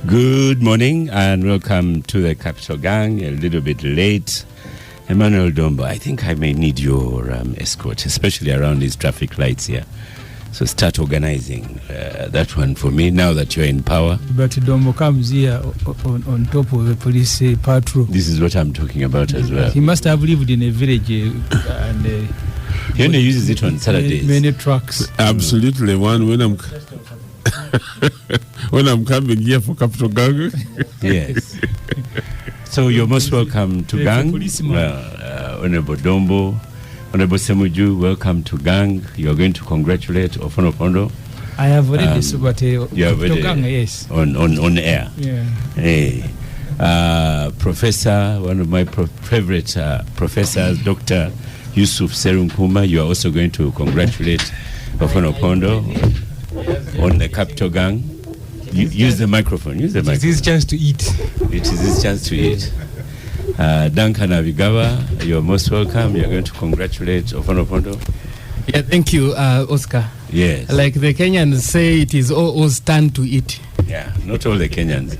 Good morning and welcome to the Capital Gang. A little bit late. Emmanuel Dombo, I think I may need your escort, especially around these traffic lights here. So start organizing that one for me now that you're in power. But Dombo comes here on top of a police patrol. This is what I'm talking about as well. He must have lived in a village and he only uses it on Saturdays. Many trucks. Absolutely. When I'm coming here for Capital Gang. Yes. So you're most welcome to Gang. Honorable Dombo, Honorable Ssemujju, welcome to Gang. You're going to congratulate Ofono Pondo. I have already Gang, yes. On air. Yeah. Hey. Professor, one of my favorite professors, Dr. Yusuf Serunkuma, you are also going to congratulate Ofono Pondo on the Capital Gang. Use the microphone. Use the microphone. It is his chance to eat. It is his chance to eat. Duncan Abigawa, you're most welcome. You're going to congratulate Ofono Pondo. Yeah, thank you, Oscar. Yes. Like the Kenyans say, it is always turn to eat. Yeah, not all the Kenyans.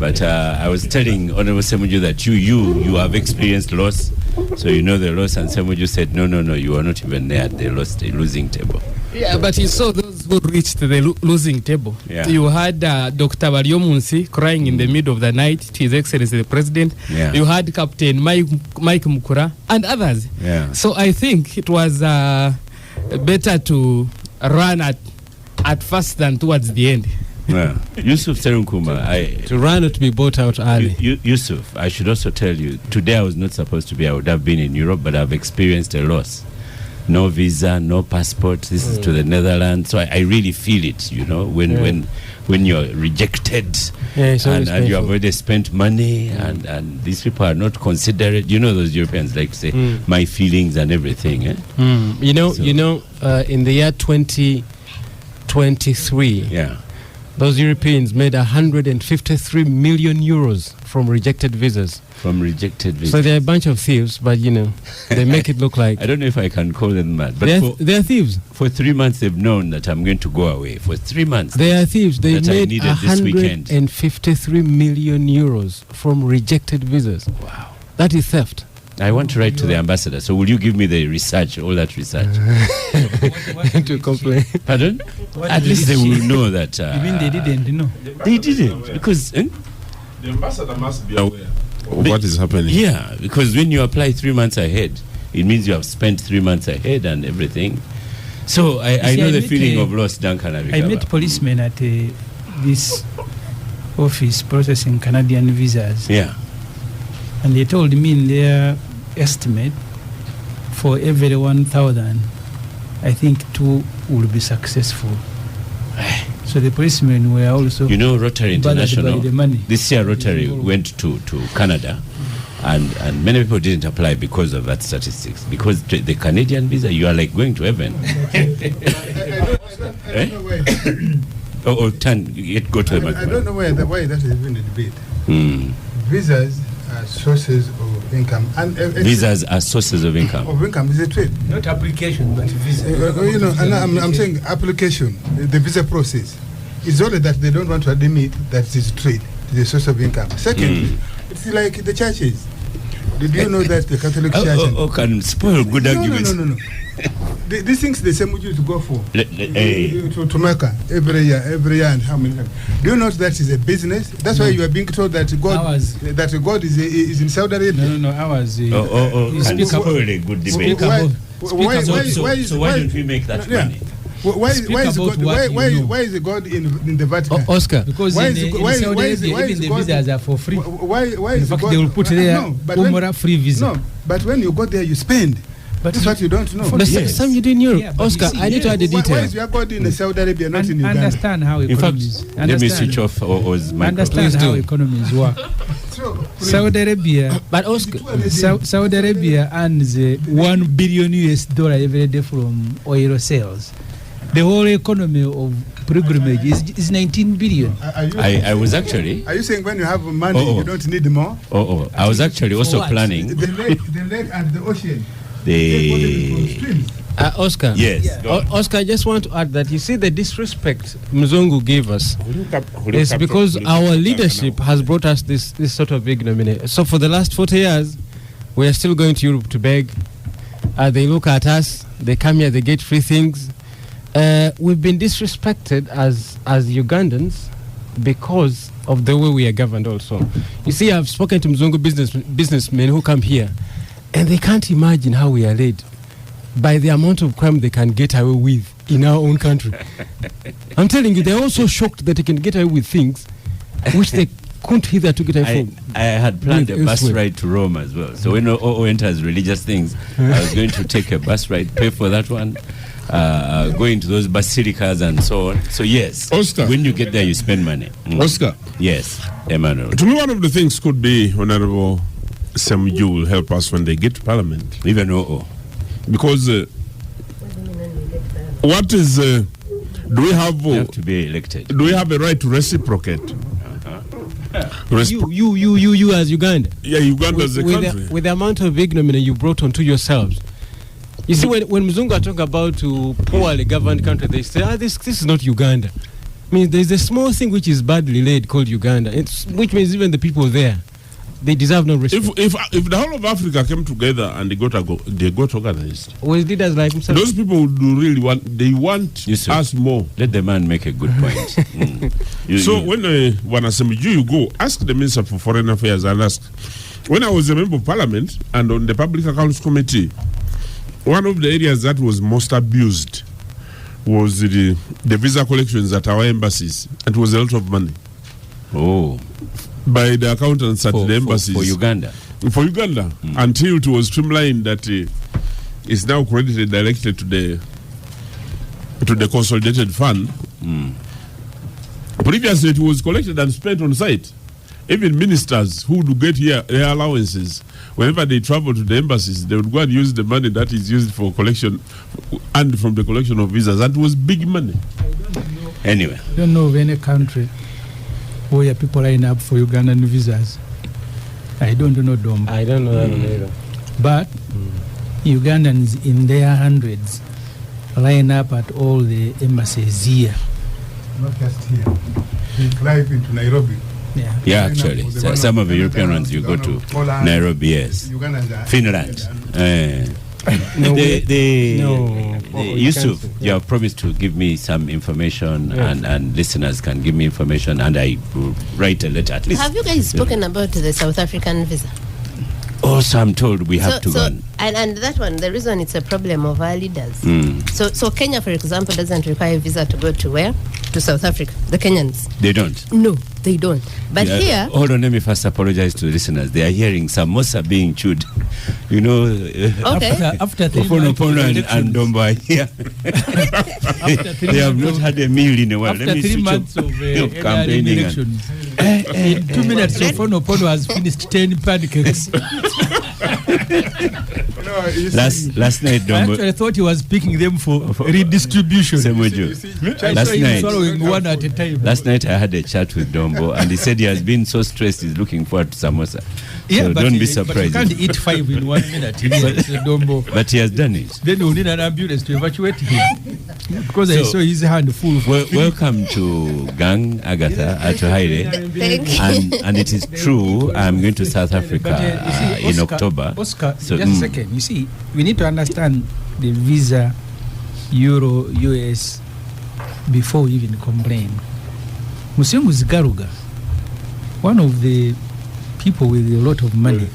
But I was telling Honorable Ssemujju that you have experienced loss, so you know the loss, and Ssemujju said, no, you are not even there at the losing table. Yeah, but you saw those who reached the losing table. Yeah. You had Dr. Baryomunsi crying in the middle of the night to His Excellency the President. Yeah. You had Captain Mike Mukura and others. Yeah. So I think it was better to run at first than towards the end. Yeah. Yusuf Serunkuma, to run or to be bought out early. Yusuf, I should also tell you, today I was not supposed to be. I would have been in Europe, but I've experienced a loss. No visa, no passport. This is to the Netherlands. So I really feel it, you know, when you're rejected, and you have already spent money, and these people are not considerate. You know, those Europeans like to say my feelings and everything. Eh? In the year 2023, those Europeans made 153 million euros from rejected visas. So they're a bunch of thieves, but they make it look like. I don't know if I can call them mad, but they're thieves. For 3 months they've known that I'm going to go away. For 3 months they are thieves. They made 153 million euros from rejected visas. Wow, that is theft. I want to write to the ambassador. So will you give me the research, all that research? To complain. Pardon? At least they will know that. You mean they didn't know? They didn't, because the ambassador must be aware of what is happening. Yeah, because when you apply 3 months ahead, it means you have spent 3 months ahead and everything. So I know the feeling of loss, Duncan. I met policemen at this office processing Canadian visas. Yeah. And they told me in their estimate, for every 1,000, I think 2 will be successful. So the policemen were also... You know, Rotary International, the money. This year Rotary went to Canada, and many people didn't apply because of that statistics. Because the Canadian visa, you are like going to heaven. Go to the microphone. I don't know why that has been a debate. Visas are sources of income. Visas are sources of income. Of income is a trade. Not application, but visa. I'm saying application, the visa process. It's only that they don't want to admit that it is trade, it is a source of income. Secondly, it's like the churches. Did you know that the Catholic Church... can spoil good arguments. No. These things the Ssemujju to go for to Mecca every year and how many times. Do you know that is a business? That's why you are being told that God is in Saudi Arabia. No, ours. Can spoil a good debate. Why don't we make that money? Why is God in the Vatican? Oscar, because why is the visas are for free? Why in fact they will put there free visa. No, but when you go there you spend. But that's what you don't know. But some you didn't know. Oscar, I need to add the detail. Why is your God in Saudi Arabia, not in Uganda? Understand how economies. In fact, let me switch off O's microphone. Understand how economies work. Saudi Arabia, but Oscar, Saudi Arabia earns $1 billion every day from oil sales. The whole economy of pilgrimage is 19 billion. I was actually... Are you saying when you have money, you don't need more? I was actually also planning... The lake and the ocean. Oscar. Yes. Yeah. Oscar, I just want to add that you see the disrespect Mzungu gave us. It's because our leadership has brought us this sort of ignominy. So for the last 40 years, we are still going to Europe to beg. They look at us. They come here. They get free things. We've been disrespected as Ugandans because of the way we are governed also. You see, I've spoken to Mzungu businessmen who come here, and they can't imagine how we are led by the amount of crime they can get away with in our own country. I'm telling you, they're also shocked that they can get away with things which they couldn't hitherto get away from. I had planned a bus ride to Rome as well. So when OO enters religious things, I was going to take a bus ride, pay for that one, go into those basilicas and so on. So yes, Oscar, when you get there, you spend money. Oscar. Yes, Emmanuel. To me, one of the things could be Honorable Ssemujju will help us when they get to Parliament. Even OO. Because what is, do we have... You have to be elected. Do we have a right to reciprocate? You as Uganda. Yeah, Uganda as a country. With the amount of ignominy you brought onto yourselves. You see, when Mzungu talk about to poorly governed country, they say, this is not Uganda. I mean, there's a small thing which is badly led called Uganda, which means even the people there, they deserve no respect. If the whole of Africa came together and they got organized, with leaders like himself, those people would really want us more. Let the man make a good point. When Hon Ssemujju, you go ask the Minister for Foreign Affairs and ask. When I was a member of Parliament and on the Public Accounts Committee, one of the areas that was most abused was the visa collections at our embassies. It was a lot of money. Oh. By the accountants at the embassies. For Uganda. For Uganda. Until it was streamlined that it's now credited directly to the consolidated fund. Previously it was collected and spent on site. Even ministers who would get here their allowances, whenever they travel to the embassies, they would go and use the money that is used for collection and from the collection of visas. That was big money. Anyway. I don't know of any country where people line up for Ugandan visas. I don't know Dom. I don't know that either. But Ugandans in their hundreds line up at all the embassies here. Not just here. They drive into Nairobi. Yeah, actually. Some of the European ones you go to Poland, Nairobi, yes. Finland. Yusuf, you have promised to give me some information, and listeners can give me information, and I will write a letter at least. Have you guys spoken about the South African visa? Also, I'm told we have to go. And that one, the reason it's a problem of our leaders. So Kenya, for example, doesn't require a visa to go to where? To South Africa. The Kenyans. They don't? No, they don't. But here... Hold on, let me first apologize to the listeners. They are hearing samosa being chewed. You know, after 3 months and Dombo are here. They have not had a meal in a while. After 3 months of campaigning elections, in 2 minutes, Sofono has finished 10 pancakes. Last night, Dombo... I actually thought he was picking them for redistribution. One at a time. Last night I had a chat with Dombo, and he said he has been so stressed he's looking forward to samosa. Yeah, so don't be surprised. But you can't eat 5 in 1 minute. Dombo. But he has done it. Then we'll need an ambulance to evacuate him. Because I saw his hand full. Welcome to Gang Agatha at Haile. And it is true, I'm going to South Africa in October. Oscar, so, just a second. You see, we need to understand the visa, Euro, US, before we even complain. Musemu Zigaruga, one of the people with a lot of money,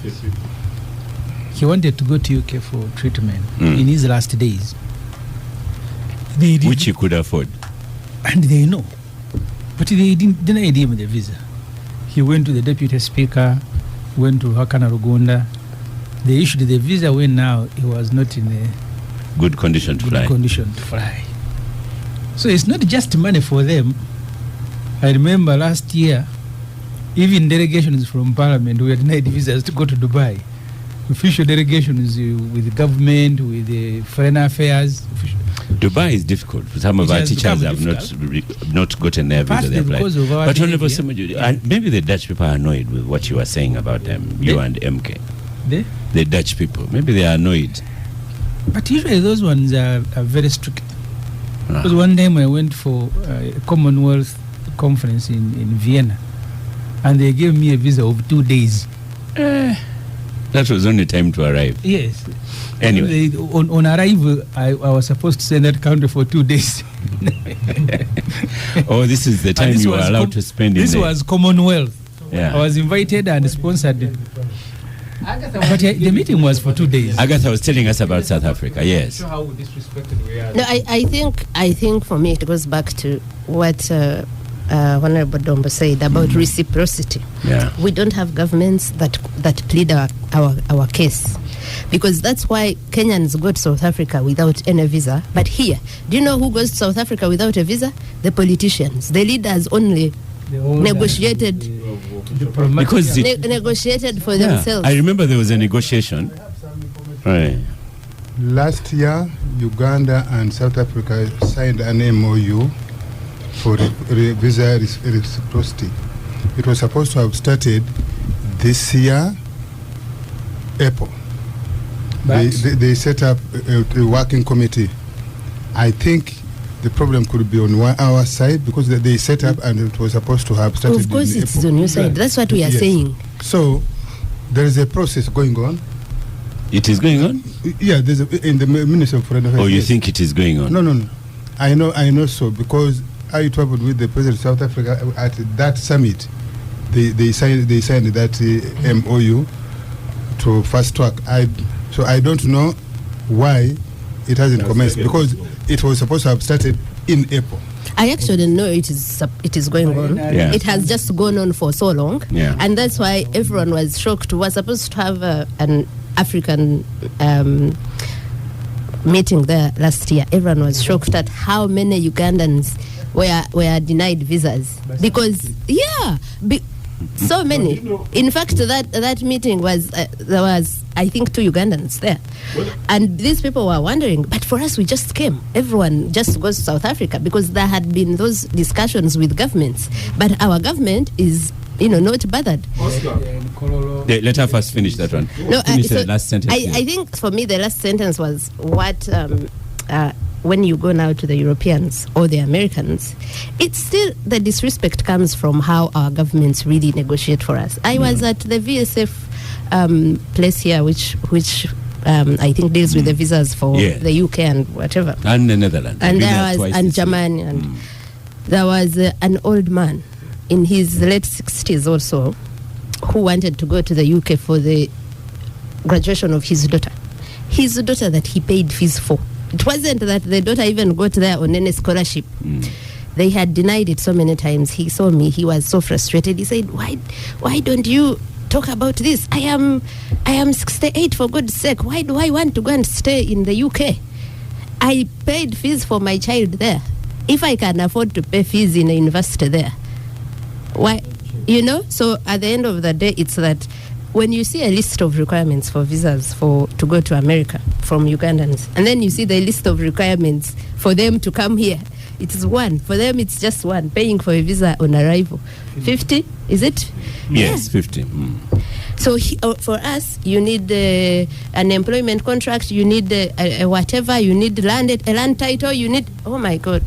he wanted to go to UK for treatment in his last days. Which he could afford. And they know. But they denied him the visa. He went to the deputy speaker, went to Hakana Rugunda. They issued the visa when now he was not in a good condition to fly. So it's not just money for them. I remember last year, even delegations from Parliament were denied visas to go to Dubai. Official delegations with the government, with the foreign affairs. Dubai is difficult. Some of our teachers have not gotten their visa. But Honorable Ssemujju, maybe the Dutch people are annoyed with what you are saying about them, you and MK. The Dutch people. Maybe they are annoyed. But usually those ones are very strict. Because one time I went for a Commonwealth conference in Vienna, and they gave me a visa of 2 days. That was only time to arrive. Yes. Anyway. On arrival, I was supposed to stay in that country for 2 days. Oh, this is the time you were allowed to spend in This there. was Commonwealth. Yeah. I was invited and sponsored. But the meeting was for 2 days. Agatha was telling us about South Africa, yes. How disrespected we are. No, I think for me it goes back to what Honorable Dombo said about reciprocity. Yeah. We don't have governments that plead our case, because that's why Kenyans go to South Africa without any visa. But here, do you know who goes to South Africa without a visa? The politicians. The leaders only negotiated Because negotiated for themselves. I remember there was a negotiation. Right. Last year, Uganda and South Africa signed an MOU for visa reciprocity. It was supposed to have started this year, April. They set up a working committee. I think the problem could be on our side, because they set up and it was supposed to have started. Of course, in it's April. on your side. That's what we are saying. So there is a process going on. It is going on? Yeah, there's in the Ministry of Foreign Affairs. Oh, you yes. think it is going on? No. I know so, because I traveled with the President of South Africa at that summit. They signed that MOU to fast track. So I don't know why it hasn't commenced, because it was supposed to have started in April. I actually know it is going on. Yeah. It has just gone on for so long, Yeah. and that's why everyone was shocked. We were supposed to have an African meeting there last year. Everyone was shocked at how many Ugandans were denied visas, because so many. In fact, that meeting was there was, I think, 2 Ugandans there, and these people were wondering. But for us, we just came. Everyone just goes to South Africa, because there had been those discussions with governments, but our government is not bothered. Let her first finish that one. No, finish the last sentence. I think for me the last sentence was what. When you go now to the Europeans or the Americans, it's still the disrespect comes from how our governments really negotiate for us. I was at the VSF place here, which I think deals with the visas for the UK and whatever, and the Netherlands, and there was and Germany, and there was an old man in his late 60s also who wanted to go to the UK for the graduation of his daughter that he paid fees for. It wasn't that the daughter even got there on any scholarship. They had denied it so many times. He saw me. He was so frustrated. He said, why don't you talk about this? I am 68, for God's sake. Why do I want to go and stay in the UK? I paid fees for my child there. If I can afford to pay fees in a university there, why? So at the end of the day, it's that when you see a list of requirements for visas to go to America from Ugandans, and then you see the list of requirements for them to come here, it is one. For them, it's just one, paying for a visa on arrival. 50, is it? Yes, 50. So for us, you need an employment contract, you need whatever, you need a land title, you need, oh my God.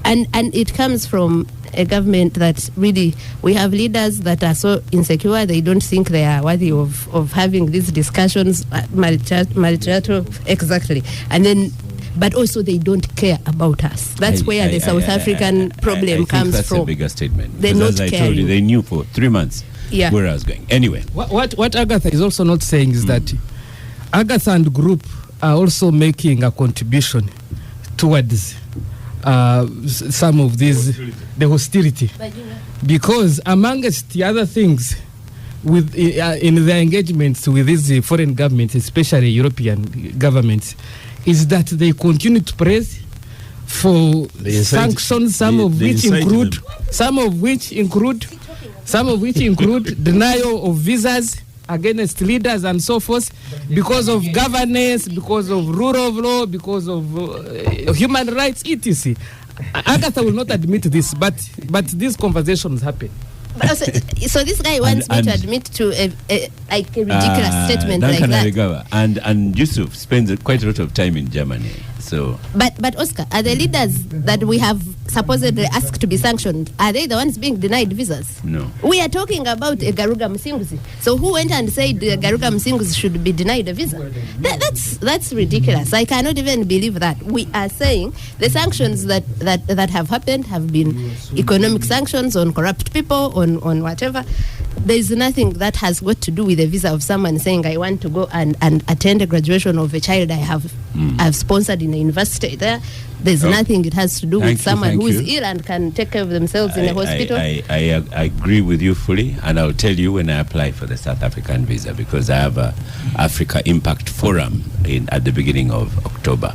And it comes from a government that really, we have leaders that are so insecure, they don't think they are worthy of having these discussions, marital, exactly. And then, but also they don't care about us. That's where the South African problem comes that's from. That's a bigger statement. They're because not as I caring. told you, they knew for 3 months where I was going. Anyway. What Agatha is also not saying is that Agatha and group are also making a contribution towards some of these, the hostility. Because amongst the other things, with in their engagements with these foreign governments, especially European governments, is that they continue to press for sanctions, some of which include denial of visas against leaders and so forth, because of governance, because of rule of law, because of human rights, etc. Agatha will not admit this, but these conversations happen. So this guy wants me to admit to a ridiculous statement like that. And Yusuf spends quite a lot of time in Germany. So, but Oscar, are the leaders that we have supposedly asked to be sanctioned, are they the ones being denied visas? No. We are talking about Garuga Msinguzi. So who went and said Garuga Msinguzi should be denied a visa? That's ridiculous. I cannot even believe that. We are saying the sanctions that have happened have been economic sanctions on corrupt people, on whatever. There is nothing that has got to do with the visa of someone saying, I want to go and attend a graduation of a child I've sponsored in a university there. There's nothing it has to do with someone who is ill and can take care of themselves in a hospital. I agree with you fully, and I'll tell you when I apply for the South African visa, because I have a Africa Impact Forum at the beginning of October.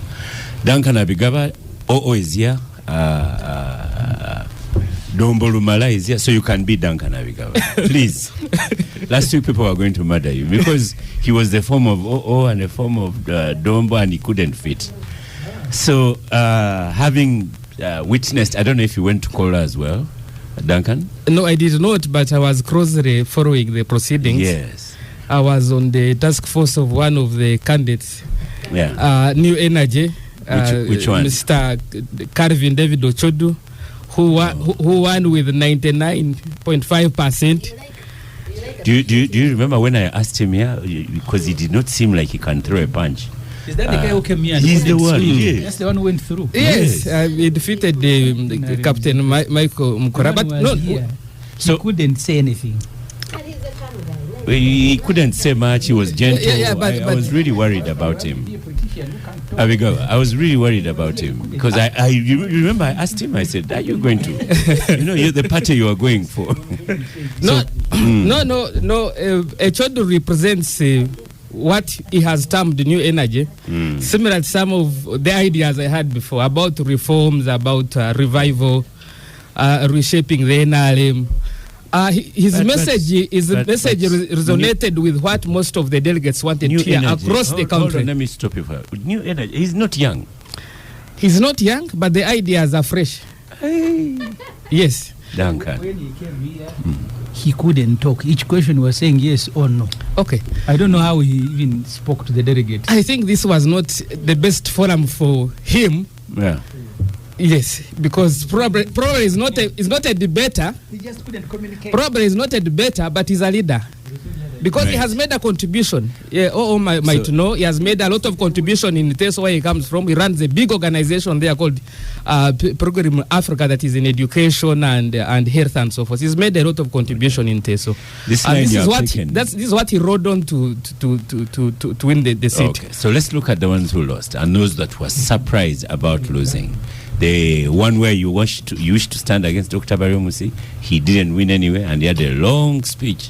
Duncan Abigaba, OO is here. Dombo Lumala is here, so you can be Duncan Abigaba. Please. Last week people were going to murder you because he was the form of OO and the form of Dombo, and he couldn't fit. So having witnessed, I don't know if you went to Kola as well, Duncan? No, I did not, but I was closely following the proceedings. Yes. I was on the task force of one of the candidates, New Energy, which one? Mr. Calvin David Ochodu, who won with 99.5%. Do you remember when I asked him here, because he did not seem like he can throw a punch? Is that the guy who came here? He's the one. Yes. That's the one who went through. Yes, he defeated the Captain Michael Mukora, but no, so he couldn't say anything. He couldn't say much. He was gentle. But I was really worried about him. I was really worried about him because you remember I asked him. I said, "Are you going to? You're the party you are going for." No. Echodo represents what he has termed the new energy, similar to some of the ideas I had before about reforms, about revival, reshaping the NRM. His message resonated with what most of the delegates wanted to hear across the country. Hold on, let me stop you for new energy. He's not young. He's not young, but the ideas are fresh. Yes. Duncan. When he came here, he couldn't talk. Each question was saying yes or no. Okay. I don't know how he even spoke to the delegates. I think this was not the best forum for him. Yeah. Yes, because probably is not a debater. He just couldn't communicate. Probably is not a debater, but he's a leader. Because he has made a contribution. Yeah, might know. He has made a lot of contribution in Teso, where he comes from. He runs a big organization there called Program Africa, that is in education and health and so forth. He's made a lot of contribution in Teso. This is what he rode on to win the seat. Okay, so let's look at the ones who lost and those that were surprised about losing. The one where you wished to stand against Dr. Barrio Musi, he didn't win anyway, and he had a long speech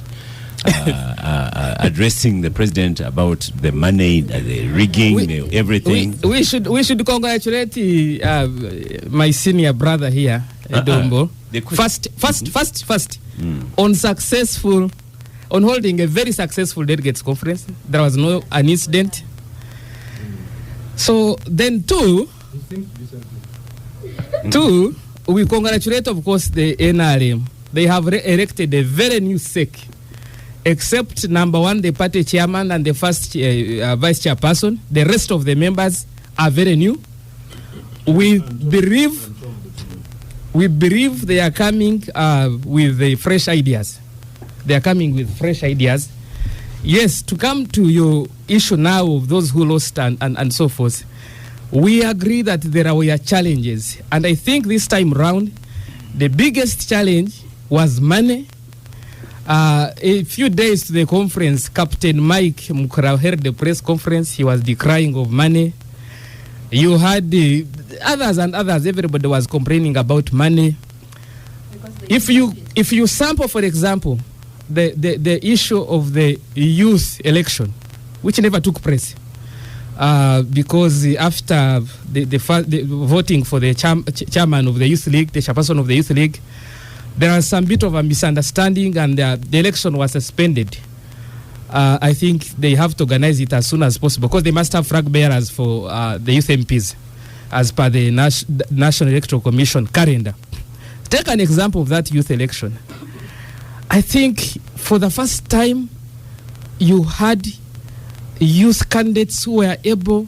addressing the president about the money, the rigging, everything. We should congratulate my senior brother here, Dombo. First, on holding a very successful delegates conference. There was no an incident. So then two, we congratulate, of course, the NRM. They have elected a very new SEC, except number one, the party chairman and the first vice chairperson. The rest of the members are very new. We believe they are coming with the fresh ideas. They are coming with fresh ideas. Yes, to come to your issue now of those who lost and so forth, we agree that there were challenges. And I think this time round, the biggest challenge was money. A few days to the conference, Captain Mike Mukora held the press conference. He was decrying of money. You had the others, everybody was complaining about money. If you sample, for example, the issue of the youth election, which never took place, because after the voting for the chairman of the youth league, the chairperson of the youth league, there was some bit of a misunderstanding, and the election was suspended. I think they have to organize it as soon as possible, because they must have flag bearers for the youth MPs as per the National Electoral Commission calendar. Take an example of that youth election. I think for the first time, you had youth candidates who were able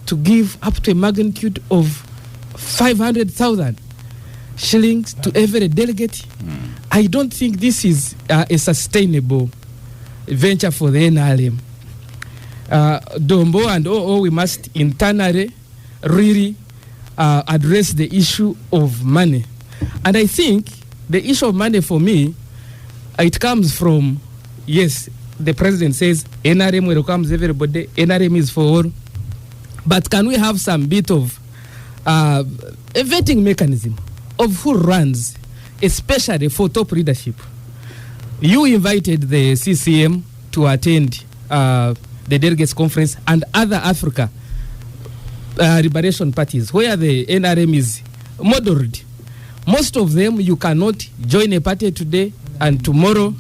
to give up to a magnitude of 500,000 shillings to every delegate. I don't think this is a sustainable venture for the NRM. Dombo and OO, we must internally really address the issue of money. And I think the issue of money for me, it comes from, yes, the president says NRM welcomes everybody, NRM is for all. But can we have some bit of a vetting mechanism of who runs, especially for top leadership? You invited the CCM to attend the delegates conference and other Africa liberation parties where the NRM is modeled. Most of them, you cannot join a party today and tomorrow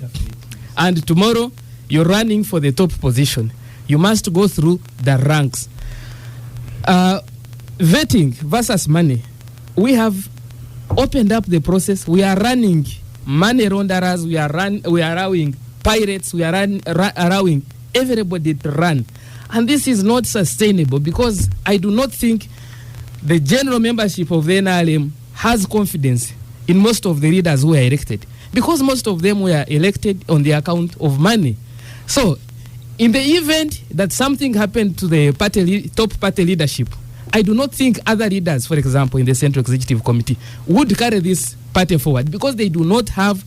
you're running for the top position. You must go through the ranks. Vetting versus money. We have opened up the process. We are running money launderers. We are allowing pirates. We are allowing everybody to run. And this is not sustainable because I do not think the general membership of the NRM has confidence in most of the leaders who are elected, because most of them were elected on the account of money. So, in the event that something happened to the top party leadership, I do not think other leaders, for example, in the Central Executive Committee, would carry this party forward because they do not have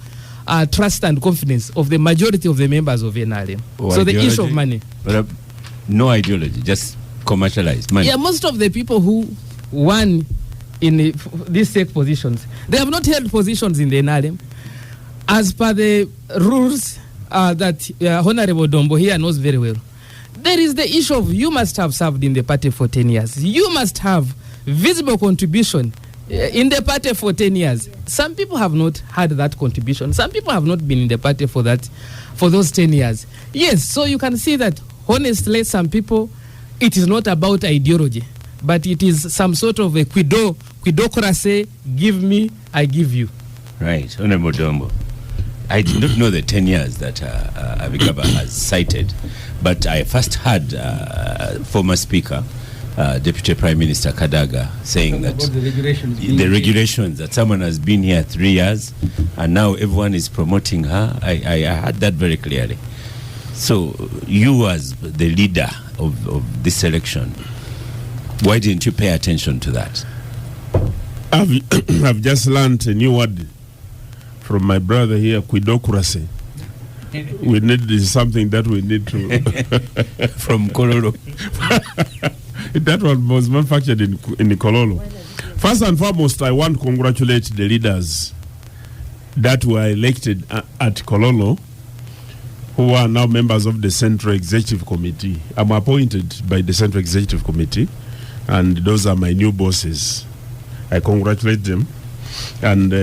trust and confidence of the majority of the members of NRM. So the issue of money. But no ideology, just commercialized money. Yeah, most of the people who won in these SEC positions, they have not held positions in the NRM. As per the rules that Honorable Dombo here knows very well, there is the issue of you must have served in the party for 10 years. You must have visible contribution in the party for 10 years. Some people have not had that contribution. Some people have not been in the party for those 10 years. Yes, so you can see that honestly, some people, it is not about ideology, but it is some sort of a quidocracy, give me, I give you. Right, Honorable Dombo. I did not know the 10 years that Abigaba has cited, but I first heard former Speaker, Deputy Prime Minister Kadaga, saying that the regulations that someone has been here 3 years and now everyone is promoting her. I heard that very clearly. So you as the leader of this election, why didn't you pay attention to that? I've just learned a new word from my brother here, quidocracy. We need something that we need to from Kololo. That one was manufactured in Kololo. First and foremost, I want to congratulate the leaders that were elected at Kololo, who are now members of the Central Executive Committee. I'm appointed by the Central Executive Committee, and those are my new bosses. I congratulate them. And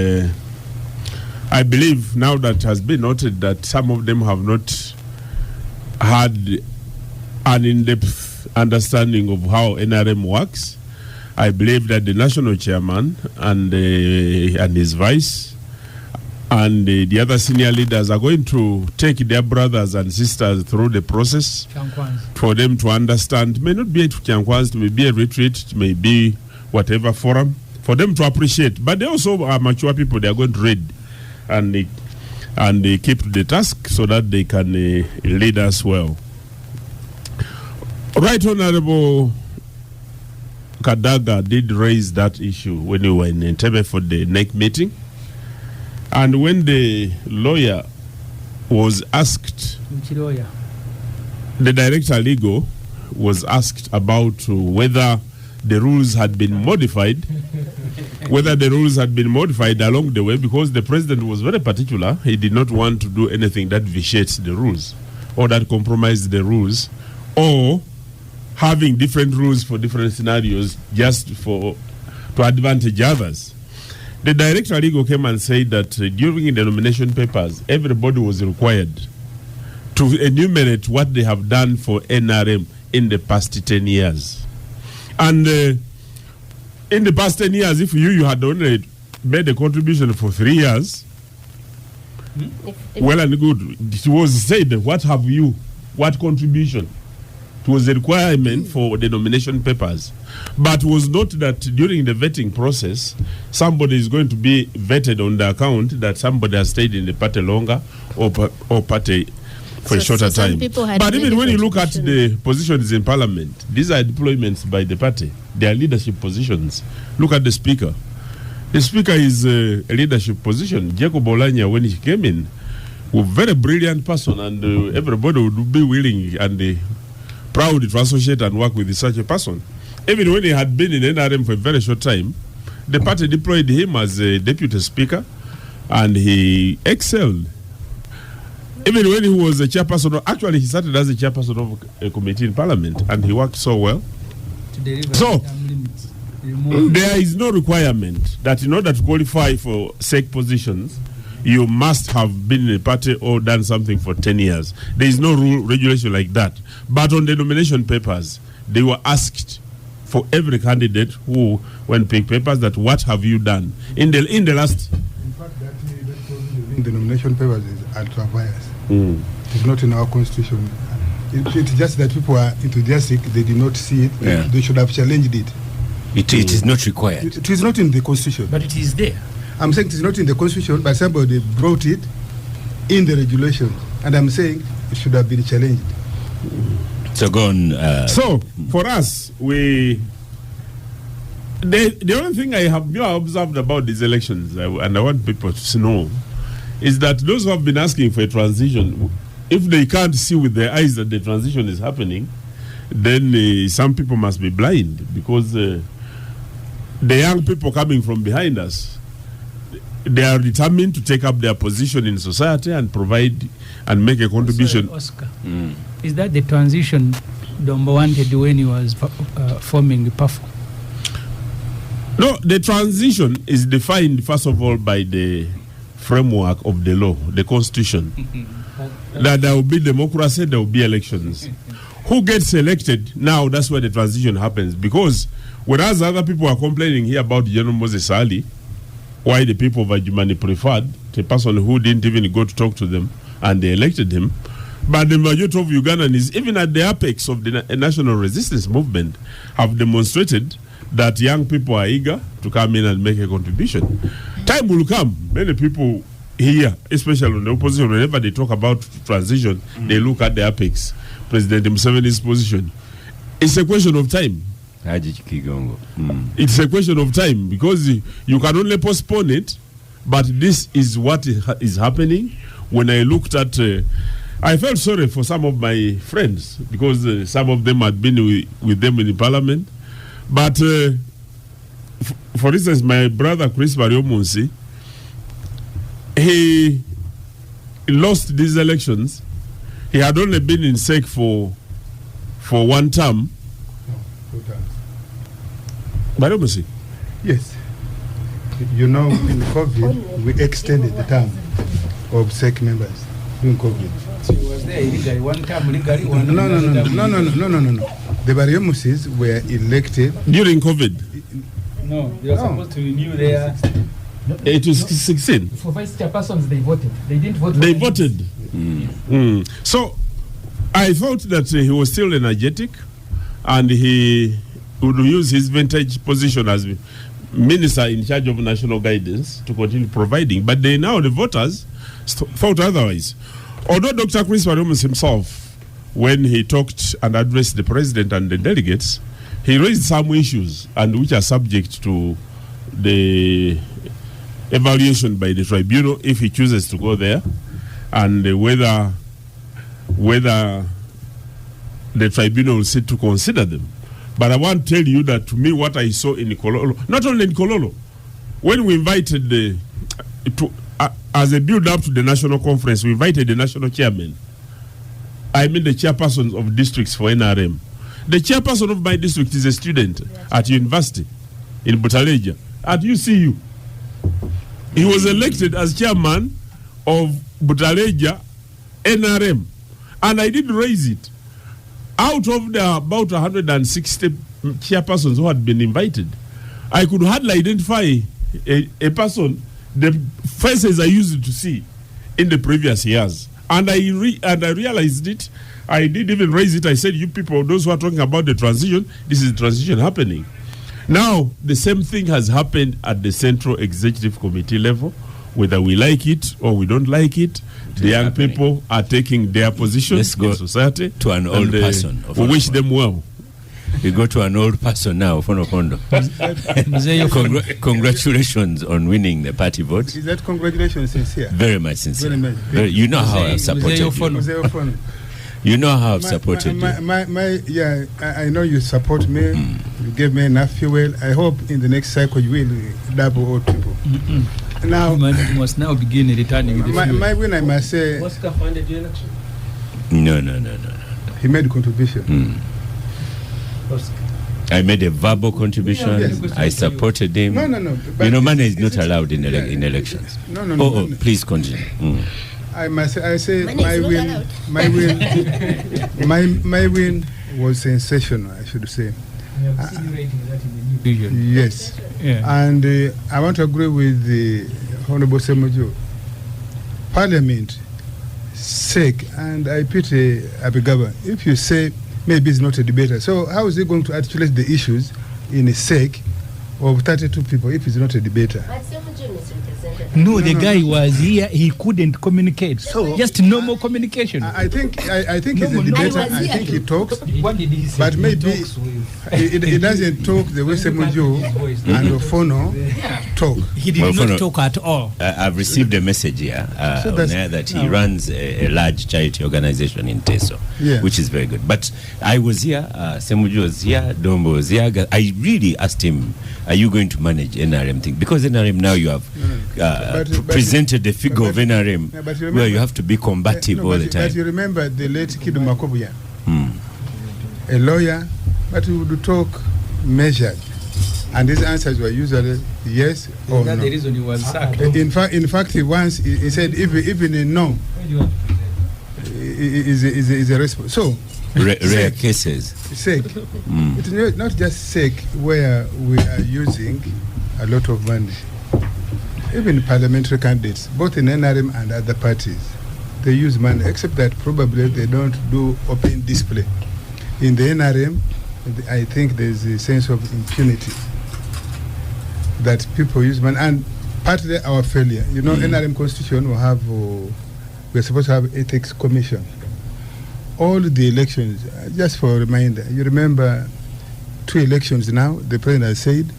I believe now that has been noted that some of them have not had an in-depth understanding of how NRM works. I believe that the national chairman and his vice and the other senior leaders are going to take their brothers and sisters through the process for them to understand. It may not be at Chankwanz, it may be a retreat, it may be whatever forum, for them to appreciate. But they also are mature people. They are going to read and they keep the task so that they can lead us well. Right Honorable Kadaga did raise that issue when we were in Entebbe for the NEC meeting. And when the lawyer was asked, the director legal was asked about whether the rules had been modified, along the way, because the president was very particular. He did not want to do anything that vitiates the rules or that compromises the rules, or having different rules for different scenarios just to advantage others. The director legal came and said that during the nomination papers, everybody was required to enumerate what they have done for NRM in the past 10 years. And in the past 10 years, if you had only made a contribution for 3 years, Well and good. It was said, what have you? What contribution? It was a requirement for the nomination papers. But was not that during the vetting process, somebody is going to be vetted on the account that somebody has stayed in the party longer or party for a shorter time. But even when you look at the positions in parliament, these are deployments by the party. They are leadership positions. Look at the speaker. The speaker is a leadership position. Jacob Olanya, when he came in, was a very brilliant person, and everybody would be willing and proud to associate and work with such a person. Even when he had been in NRM for a very short time, the party deployed him as a deputy speaker, and he excelled. Even when he was a chairperson, actually he started as a chairperson of a committee in parliament, and he worked so well. So there is no requirement that in order to qualify for SEC positions, you must have been in a party or done something for 10 years. There is no rule, regulation like that. But on the nomination papers, they were asked for every candidate who, when pick papers, that what have you done in the last. In fact, that in the nomination papers is ultra bias. It's not in our constitution. It's just that people are enthusiastic. They did not see it. Yeah. They should have challenged it. It is not required. It is not in the constitution. But it is there. I'm saying it is not in the constitution, but somebody brought it in the regulation, and I'm saying it should have been challenged. So go on. So for us, the only thing I have observed about these elections, and I want people to know, is that those who have been asking for a transition, if they can't see with their eyes that the transition is happening, then some people must be blind, because the young people coming from behind us, they are determined to take up their position in society and provide and make a contribution. Sorry, Oscar, is that the transition Dombo wanted when he was forming the PAFO? No, the transition is defined first of all by the framework of the law, the constitution. That there will be democracy, there will be elections. Who gets elected, now that's where the transition happens. Because whereas other people are complaining here about General Moses Ali, why the people of Ajumani preferred the person who didn't even go to talk to them, and they elected him. But the majority of Ugandans, even at the apex of the national resistance movement, have demonstrated that young people are eager to come in and make a contribution. Time will come. Many people here, especially on the opposition, whenever they talk about transition, they look at the apex, President Museveni's position. It's a question of time. It's a question of time, because you can only postpone it, but this is what is happening. When I looked at, I felt sorry for some of my friends, because some of them had been with them in the parliament. But for instance, my brother Chris Bariomunsi, he lost these elections. He had only been in SEC for one term. Bariomunsi? Yes. You know, in COVID, we extended the term of SEC members during COVID. So he was there illegally, one term legally, one No. The Bariomusis were elected during COVID. No, they were supposed to renew their. It was 16. For vice chairpersons, they voted. They didn't vote. They voted. So I thought that he was still energetic, and he would use his vintage position as minister in charge of national guidance to continue providing. But the voters thought otherwise. Although Dr. Chris Bariomunsi himself, when he talked and addressed the president and the delegates, he raised some issues and which are subject to the evaluation by the tribunal if he chooses to go there, and whether the tribunal will sit to consider them. But I want to tell you that to me what I saw in Kololo, not only in Kololo, when we invited as a build-up to the national conference, we invited the national chairman. I mean the chairpersons of districts for NRM. The chairperson of my district is a student at university in Butaleja, at UCU. He was elected as chairman of Butaleja NRM, and I did raise it. Out of the about 160 chairpersons who had been invited, I could hardly identify a person. The faces I used to see in the previous years. And I realized it. I did even raise it. I said, you people, those who are talking about the transition, this is the transition happening. Now, the same thing has happened at the Central Executive Committee level. Whether we like it or we don't like it, the young people are taking their positions in society. To an old person. We wish them well. We go to an old person now, Fonokondo. Congratulations on winning the party vote. Is that congratulations sincere? Very much sincere. Very much. You know how I've supported you. You know how I've supported you. I know you support me. You gave me enough fuel. I hope in the next cycle you will double or triple. Now, you must now begin returning the fuel. My win, I must say. Oscar funded the election? No. He made a contribution. I made a verbal contribution. Yes. I supported him. No. You know, money is not allowed in elections. No. Please continue. I say my win was sensational, I should say. Yes. Yeah. And I want to agree with the Honorable Ssemujju. Parliament, sake, and I pity Abigaba. If you say maybe he's not a debater, so how is he going to articulate the issues in a sake of 32 people if he's not a debater? No, the guy was here. He couldn't communicate. So just normal communication. I think he's a debater. I think he talks. What did he say? But maybe he doesn't talk the way Ssemujju and Ofono talk. He did not talk at all. I've received a message here on air that he runs a large charity organization in Teso, which is very good. But I was here, Ssemujju was here, Dombo was here. I really asked him, are you going to manage NRM thing? Because NRM now you have presented the figure of NRM where you have to be combative all the time. But you remember the late Kidu Makobuya, a lawyer, but he would talk measured. And his answers were usually yes or no. That's the reason he was sacked. In fact, he said even a no is a response. So, rare cases. Sake. It's not just sake where we are using a lot of money. Even parliamentary candidates, both in NRM and other parties, they use money, except that probably they don't do open display. In the NRM, I think there's a sense of impunity that people use money, and partly our failure. You know, NRM constitution will have, we're supposed to have ethics commission. All the elections, just for a reminder, you remember 2 elections now, the president has said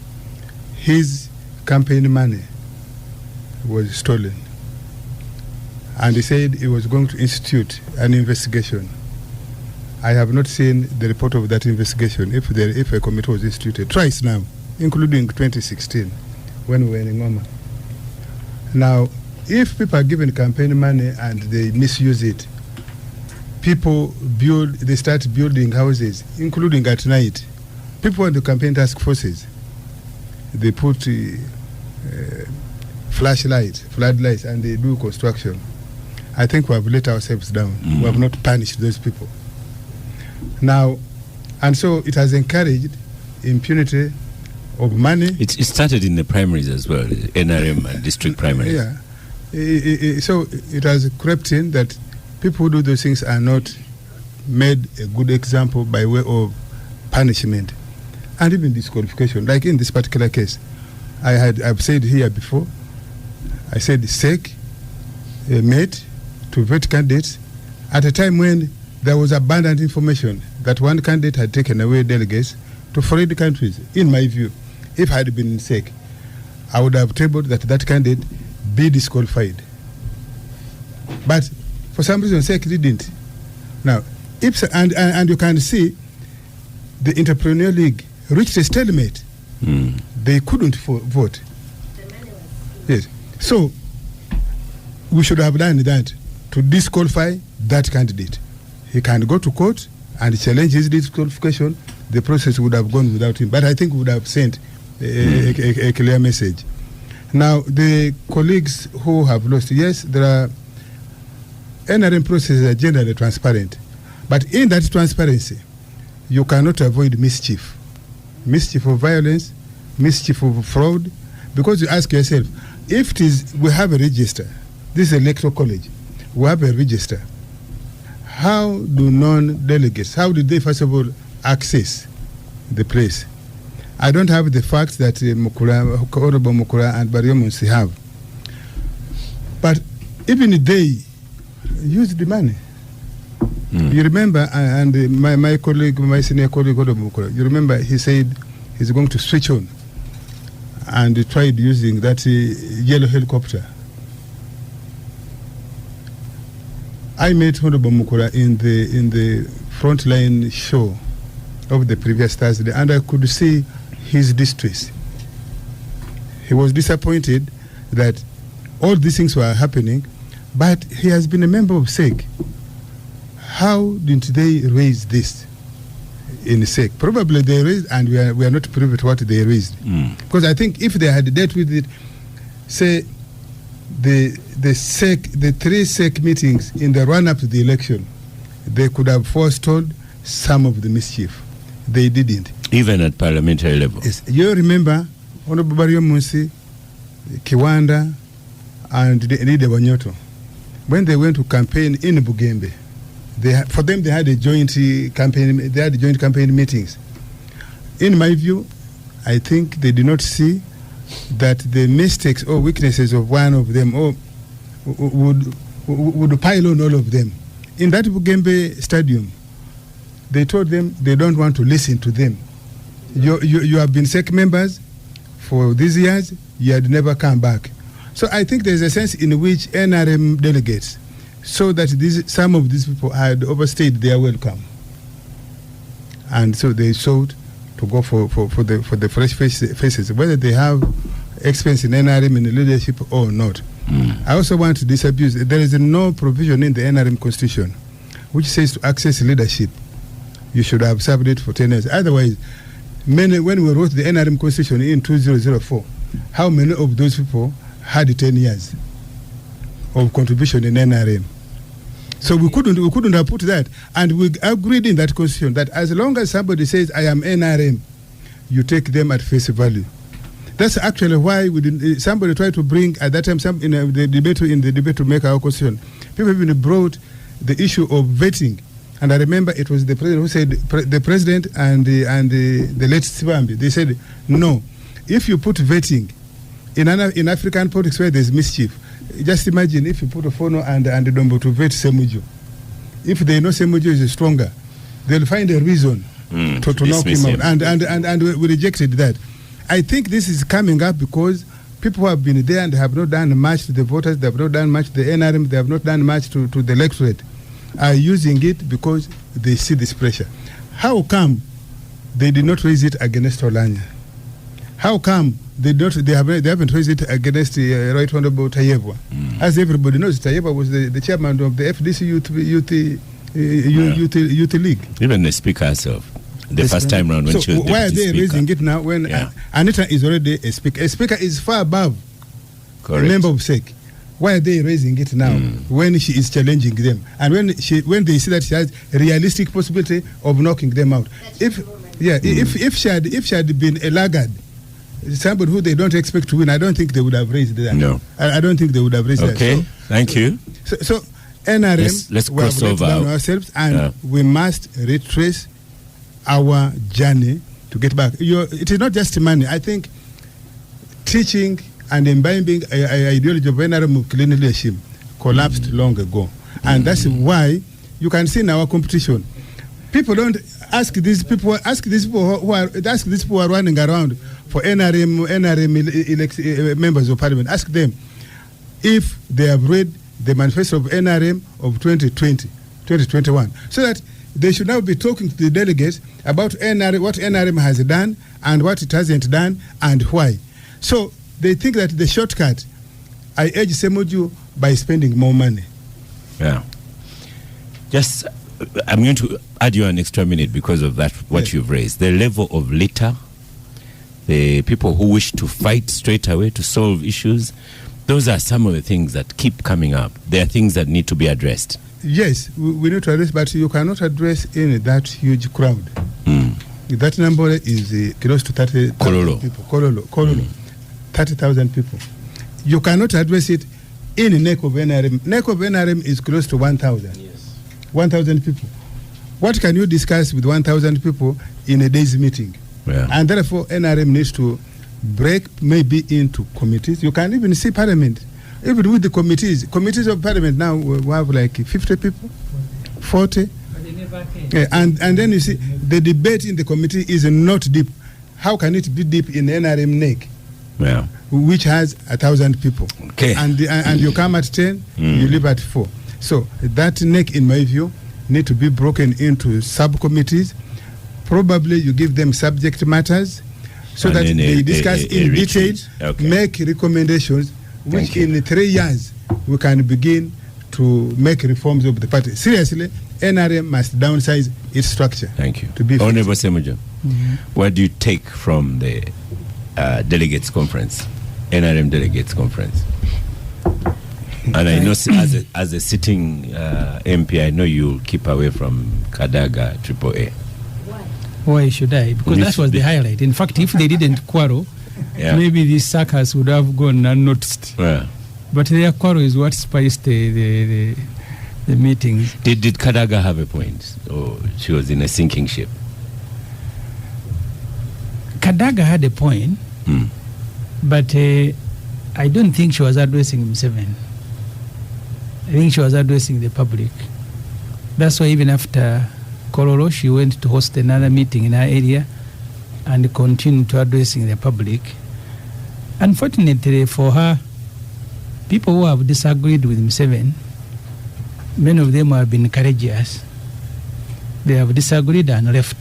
his campaign money was stolen. And he said he was going to institute an investigation. I have not seen the report of that investigation, if a committee was instituted, twice now, including 2016, when we were in Ngoma. Now, if people are given campaign money and they misuse it, they start building houses, including at night. People in the campaign task forces, they put flashlights, floodlights, and they do construction. I think we have let ourselves down. We have not punished those people. Now, and so it has encouraged impunity of money. It started in the primaries as well, NRM and district primaries. Yeah. So it has crept in that people who do those things are not made a good example by way of punishment and even disqualification. Like in this particular case, I've said here before, I said SEC made to vet candidates at a time when there was abundant information that one candidate had taken away delegates to foreign countries. In my view, if I had been in SEC, I would have tabled that candidate be disqualified. But for some reason, SEC didn't. Now, and you can see the Entrepreneur League reached a stalemate. They couldn't vote. Yes. So, we should have done that to disqualify that candidate. He can go to court and challenge his disqualification. The process would have gone without him. But I think we would have sent a clear message. Now, the colleagues who have lost, yes, there are NRM processes are generally transparent. But in that transparency, you cannot avoid mischief. Mischief of violence, mischief of fraud, because you ask yourself, if it is, we have a register this electoral college, we have a register. How do non-delegates, how did they first of all access the place? I don't have the facts that Honorable Mukula and Baryomunsi have. But even they used the money. You remember, and my colleague, my senior colleague, Honorable Mukula, you remember he said he's going to switch on, and he tried using that yellow helicopter. I met Honorable Mukula in the frontline show of the previous Thursday, and I could see his distress. He was disappointed that all these things were happening, but he has been a member of SEC. How didn't they raise this in SEC? Probably they raised, and we are not privy to what they raised. Because I think if they had dealt with it, say, the SEC, the 3 SEC meetings in the run-up to the election, they could have forestalled some of the mischief. They didn't. Even at parliamentary level. Yes. You remember Honorable Baryomunsi, Kiwanda, and Nide Wanyoto, when they went to campaign in Bugembe, for them they had a joint campaign. They had joint campaign meetings. In my view, I think they did not see that the mistakes or weaknesses of one of them would pile on all of them. In that Bugembe stadium, they told them they don't want to listen to them. You have been SEC members for these years, you had never come back. So I think there's a sense in which NRM delegates saw that some of these people had overstayed their welcome. And so they sought to go for the fresh faces, whether they have experience in NRM in leadership or not. I also want to disabuse. There is no provision in the NRM constitution which says to access leadership, you should have served it for 10 years. Otherwise, when we wrote the NRM constitution in 2004, how many of those people had 10 years of contribution in NRM? So we couldn't have put that, and we agreed in that constitution that as long as somebody says I am NRM, you take them at face value. That's actually why we didn't. Somebody tried to bring at that time in the debate to make our constitution. People even brought the issue of vetting, and I remember it was the president who said the president and the late Sibambi. They said no. If you put vetting in African politics where there's mischief, just imagine if you put Ofono and Dombo to vet Ssemujju. If they know Ssemujju is stronger, they'll find a reason to knock him out. And we rejected that. I think this is coming up because people who have been there and have not done much to the voters, they have not done much to the NRM, they have not done much to the electorate, are using it because they see this pressure. How come they did not raise it against Olanya? How come they haven't raised it against Right Honorable Tayebwa? As everybody knows, Tayebwa was the chairman of the FDC Youth League. Even the speaker herself, the first time round when she was why are they raising it now when Anita is already a speaker? A speaker is far above a member of SEC. Why are they raising it now when she is challenging them? And when they see that she has a realistic possibility of knocking them out. If she had been a laggard, somebody who they don't expect to win, I don't think they would have raised that. No. I don't think they would have raised that. Okay, thank you. So NRM, let's we have cross let over down ourselves, and we must retrace our journey to get back. It is not just money. I think teaching and imbibing an ideology of NRM of clean leadership collapsed long ago. And that's why you can see in our competition, people don't ask these people who are running around for NRM members of parliament. Ask them if they have read the manifesto of NRM of 2021, so that they should now be talking to the delegates about NRM, what NRM has done and what it hasn't done and why. So they think that the shortcut, I urge Ssemujju by spending more money. Yeah. Just, I'm going to add you an extra minute because of that, what you've raised. The level of litter, the people who wish to fight straight away to solve issues, those are some of the things that keep coming up. There are things that need to be addressed. Yes, we need to address, but you cannot address in that huge crowd. That number is close to 30,000 people. Kololo. 30,000 people. You cannot address it in the neck of NRM. Neck of NRM is close to 1,000. Yes. 1,000 people. What can you discuss with 1,000 people in a day's meeting? Yeah. And therefore, NRM needs to break maybe into committees. You can even see Parliament. Even with the committees of Parliament now, we have like 50 people, 40. And then you see, the debate in the committee is not deep. How can it be deep in NRM neck? Yeah. Which has 1,000 people. Okay. And you come at 10, you leave at 4. So that neck, in my view, need to be broken into subcommittees. Probably you give them subject matters so And that then they discuss in detail, Okay. make recommendations, which Thank you. in 3 years we can begin to make reforms of the party. Seriously, NRM must downsize its structure. Thank you. To be Honorable Ssemujju, what do you take from the delegates conference, NRM delegates conference? And I know as a sitting MP, I know you'll keep away from Kadaga AAA. Why should I? Because that was the highlight. In fact, if they didn't quarrel, maybe this circus would have gone unnoticed. Yeah. But their quarrel is what spiced the meetings. Did Kadaga have a point? Or she was in a sinking ship? Kadaga had a point, but I don't think she was addressing Museveni. I think she was addressing the public. That's why even after Kololo, she went to host another meeting in her area and continued to addressing the public. Unfortunately for her, people who have disagreed with Museveni, many of them have been courageous. They have disagreed and left.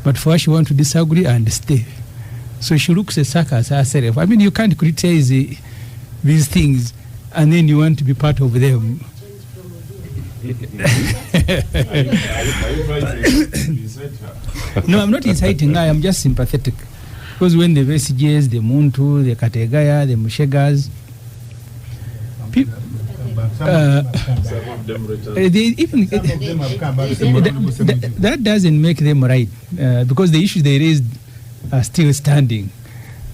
But for her, she wants to disagree and stay. So she looks a circus herself. I mean, you can't criticize these things and then you want to be part of them. No, I'm not inciting her. I'm just sympathetic. Because when the Vesiges, the Muntu, the Kategaya, the Mushegas, that doesn't make them right, because the issues they raised are still standing,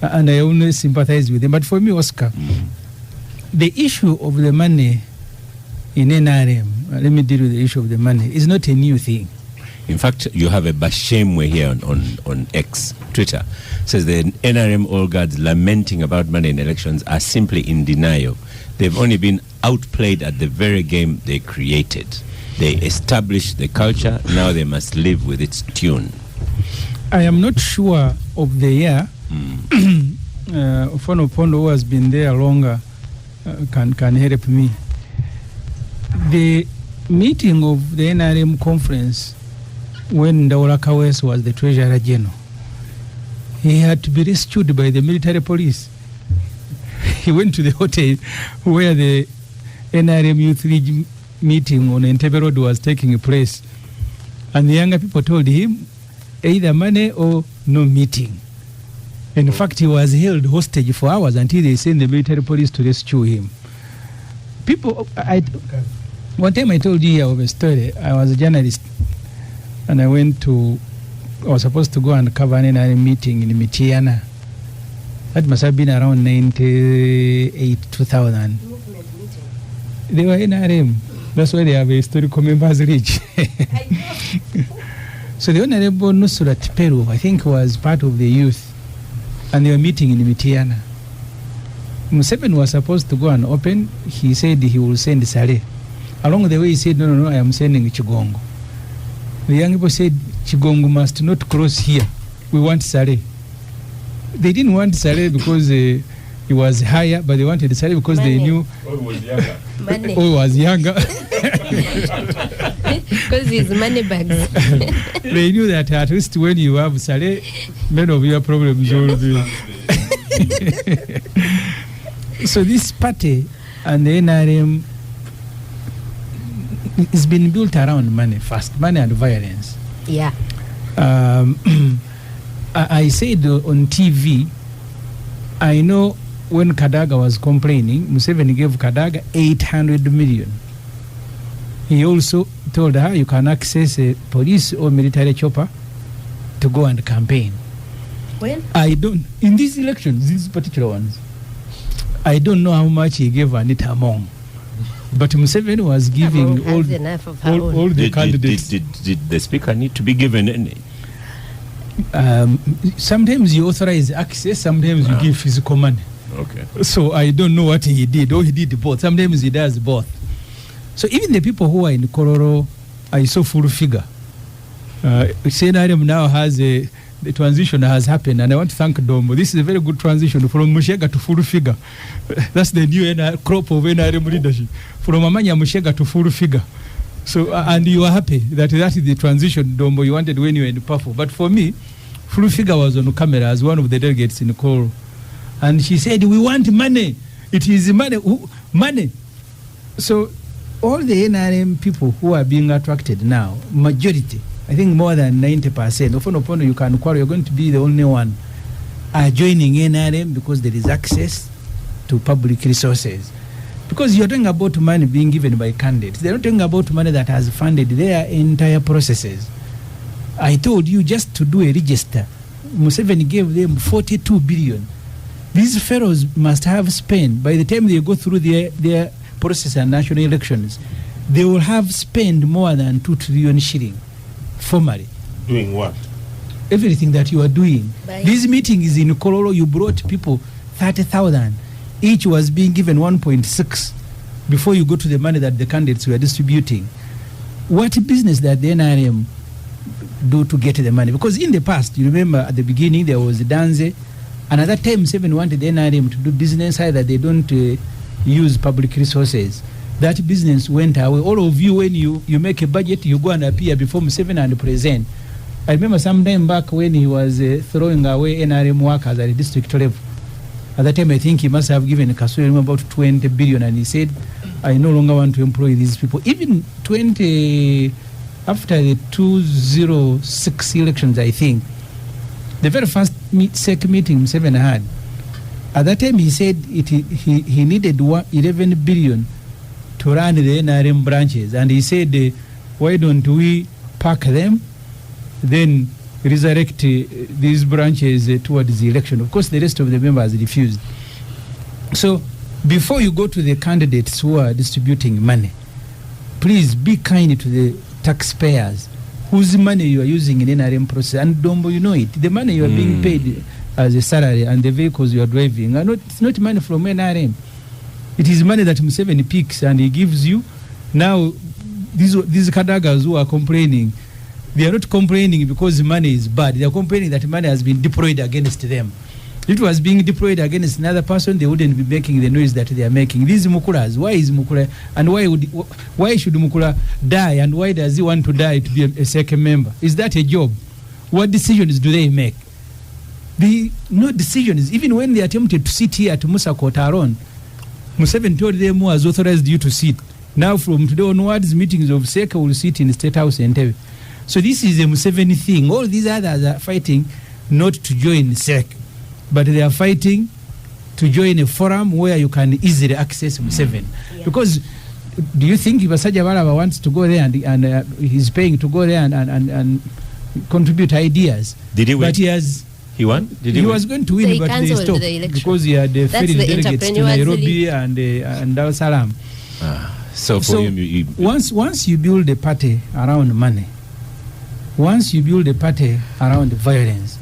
and I only sympathize with them. But for me, Oscar, the issue of the money in NRM, let me deal with the issue of the money, is not a new thing. In fact, you have a Bashemwe here on X, Twitter. Says the NRM all guards lamenting about money in elections are simply in denial. They've only been outplayed at the very game they created. They established the culture, now they must live with its tune. I am not sure of the year. Fono Pondo, who has been there longer, can help me. The meeting of the NRM conference, when Ndaula Kawes was the Treasurer General, he had to be rescued by the military police. He went to the hotel where the NRM Youth League meeting on Entebbe Road was taking place, and the younger people told him either money or no meeting. In fact, he was held hostage for hours until they sent the military police to rescue him. One time I told you of a story. I was a journalist, and I was supposed to go and cover an NRM meeting in Michiana. That must have been around 98, 2000. They were NRM. That's why they have a historical members reach. So the Honorable Nusrat Peru, I think, was part of the youth, and they were meeting in Michiana. Museveni was supposed to go and open. He said he will send Saleh. Along the way, he said, no, I am sending Chigongo. The young people said, Chigongo must not cross here. We want Saleh. They didn't want Saleh because he was higher, but they wanted Saleh because they knew he was younger. Because he's money bags. They knew that at least when you have Saleh, many of your problems will be. So this party and the NRM has been built around money first, money and violence. Yeah. I said on TV, I know when Kadaga was complaining, Museveni gave Kadaga 800 million. He also told her you can access a police or military chopper to go and campaign. When? In these elections, these particular ones, I don't know how much he gave Anita Among. But Museveni was giving all the candidates. Did the speaker need to be given any? Sometimes you authorize access, sometimes you give physical money. Okay. So I don't know what he did, or he did both. Sometimes he does both. So even the people who are in Kororo, I saw full figure. NRM now has the transition has happened, and I want to thank Dombo. This is a very good transition from Mushega to full figure. That's the new crop of NRM leadership. From Amanya Mushega to full figure. So, and you are happy that is the transition, Dombo, you wanted when you were in Pafo. But for me, full figure was on camera as one of the delegates in Koro. And she said, we want money. It is money. Money. So all the NRM people who are being attracted now, majority, I think more than 90%, often upon you can quarrel, you're going to be the only one, are joining NRM because there is access to public resources. Because you're talking about money being given by candidates. They're not talking about money that has funded their entire processes. I told you just to do a register, Museveni gave them 42 billion. These fellows must have spent, by the time they go through their process and national elections, they will have spent more than 2 trillion shilling formally. Doing what? Everything that you are doing. This meeting is in Kororo, you brought people 30,000. Each was being given 1.6 before you go to the money that the candidates were distributing. What business that the NRM do to get the money? Because in the past, you remember at the beginning there was Danze, and at that time Seven wanted the NRM to do business either they don't use public resources. That business went away. All of you, when you make a budget, you go and appear before Museveni and present. I remember some time back when he was throwing away NRM workers at the district level. At that time, I think he must have given Kasuri about 20 billion, and he said, I no longer want to employ these people. Even after the 2006 elections, I think, the very first SEC meeting Museveni had, at that time he said he needed 11 billion to run the NRM branches, and he said, why don't we pack them, then resurrect these branches towards the election. Of course, the rest of the members refused. So, before you go to the candidates who are distributing money, please be kind to the taxpayers whose money you are using in NRM process. And Dombo, you know it. The money you are being paid as a salary and the vehicles you are driving it's not money from NRM. It is money that Museveni picks and he gives you. Now, these Kadagas who are complaining, they are not complaining because money is bad. They are complaining that money has been deployed against them. If it was being deployed against another person, they wouldn't be making the noise that they are making. These Mukulas, why is Mukula, and why should Mukula die, and why does he want to die to be a second member? Is that a job? What decisions do they make? No decisions. Even when they attempted to sit here at Musa Kotaron, Museveni told them who has authorized you to sit. Now from today onwards, meetings of SEC will sit in State House and Entebbe. So this is a Museveni thing. All these others are fighting not to join SEC, but they are fighting to join a forum where you can easily access Museveni. Yeah. Because do you think Ibasaja Baraba wants to go there and he's paying to go there and contribute ideas? Did he win? But he won? He was going to win, but they stopped because he had ferried delegates to Nairobi and Dar es Salaam. So for you, once you build a party around money, once you build a party around violence,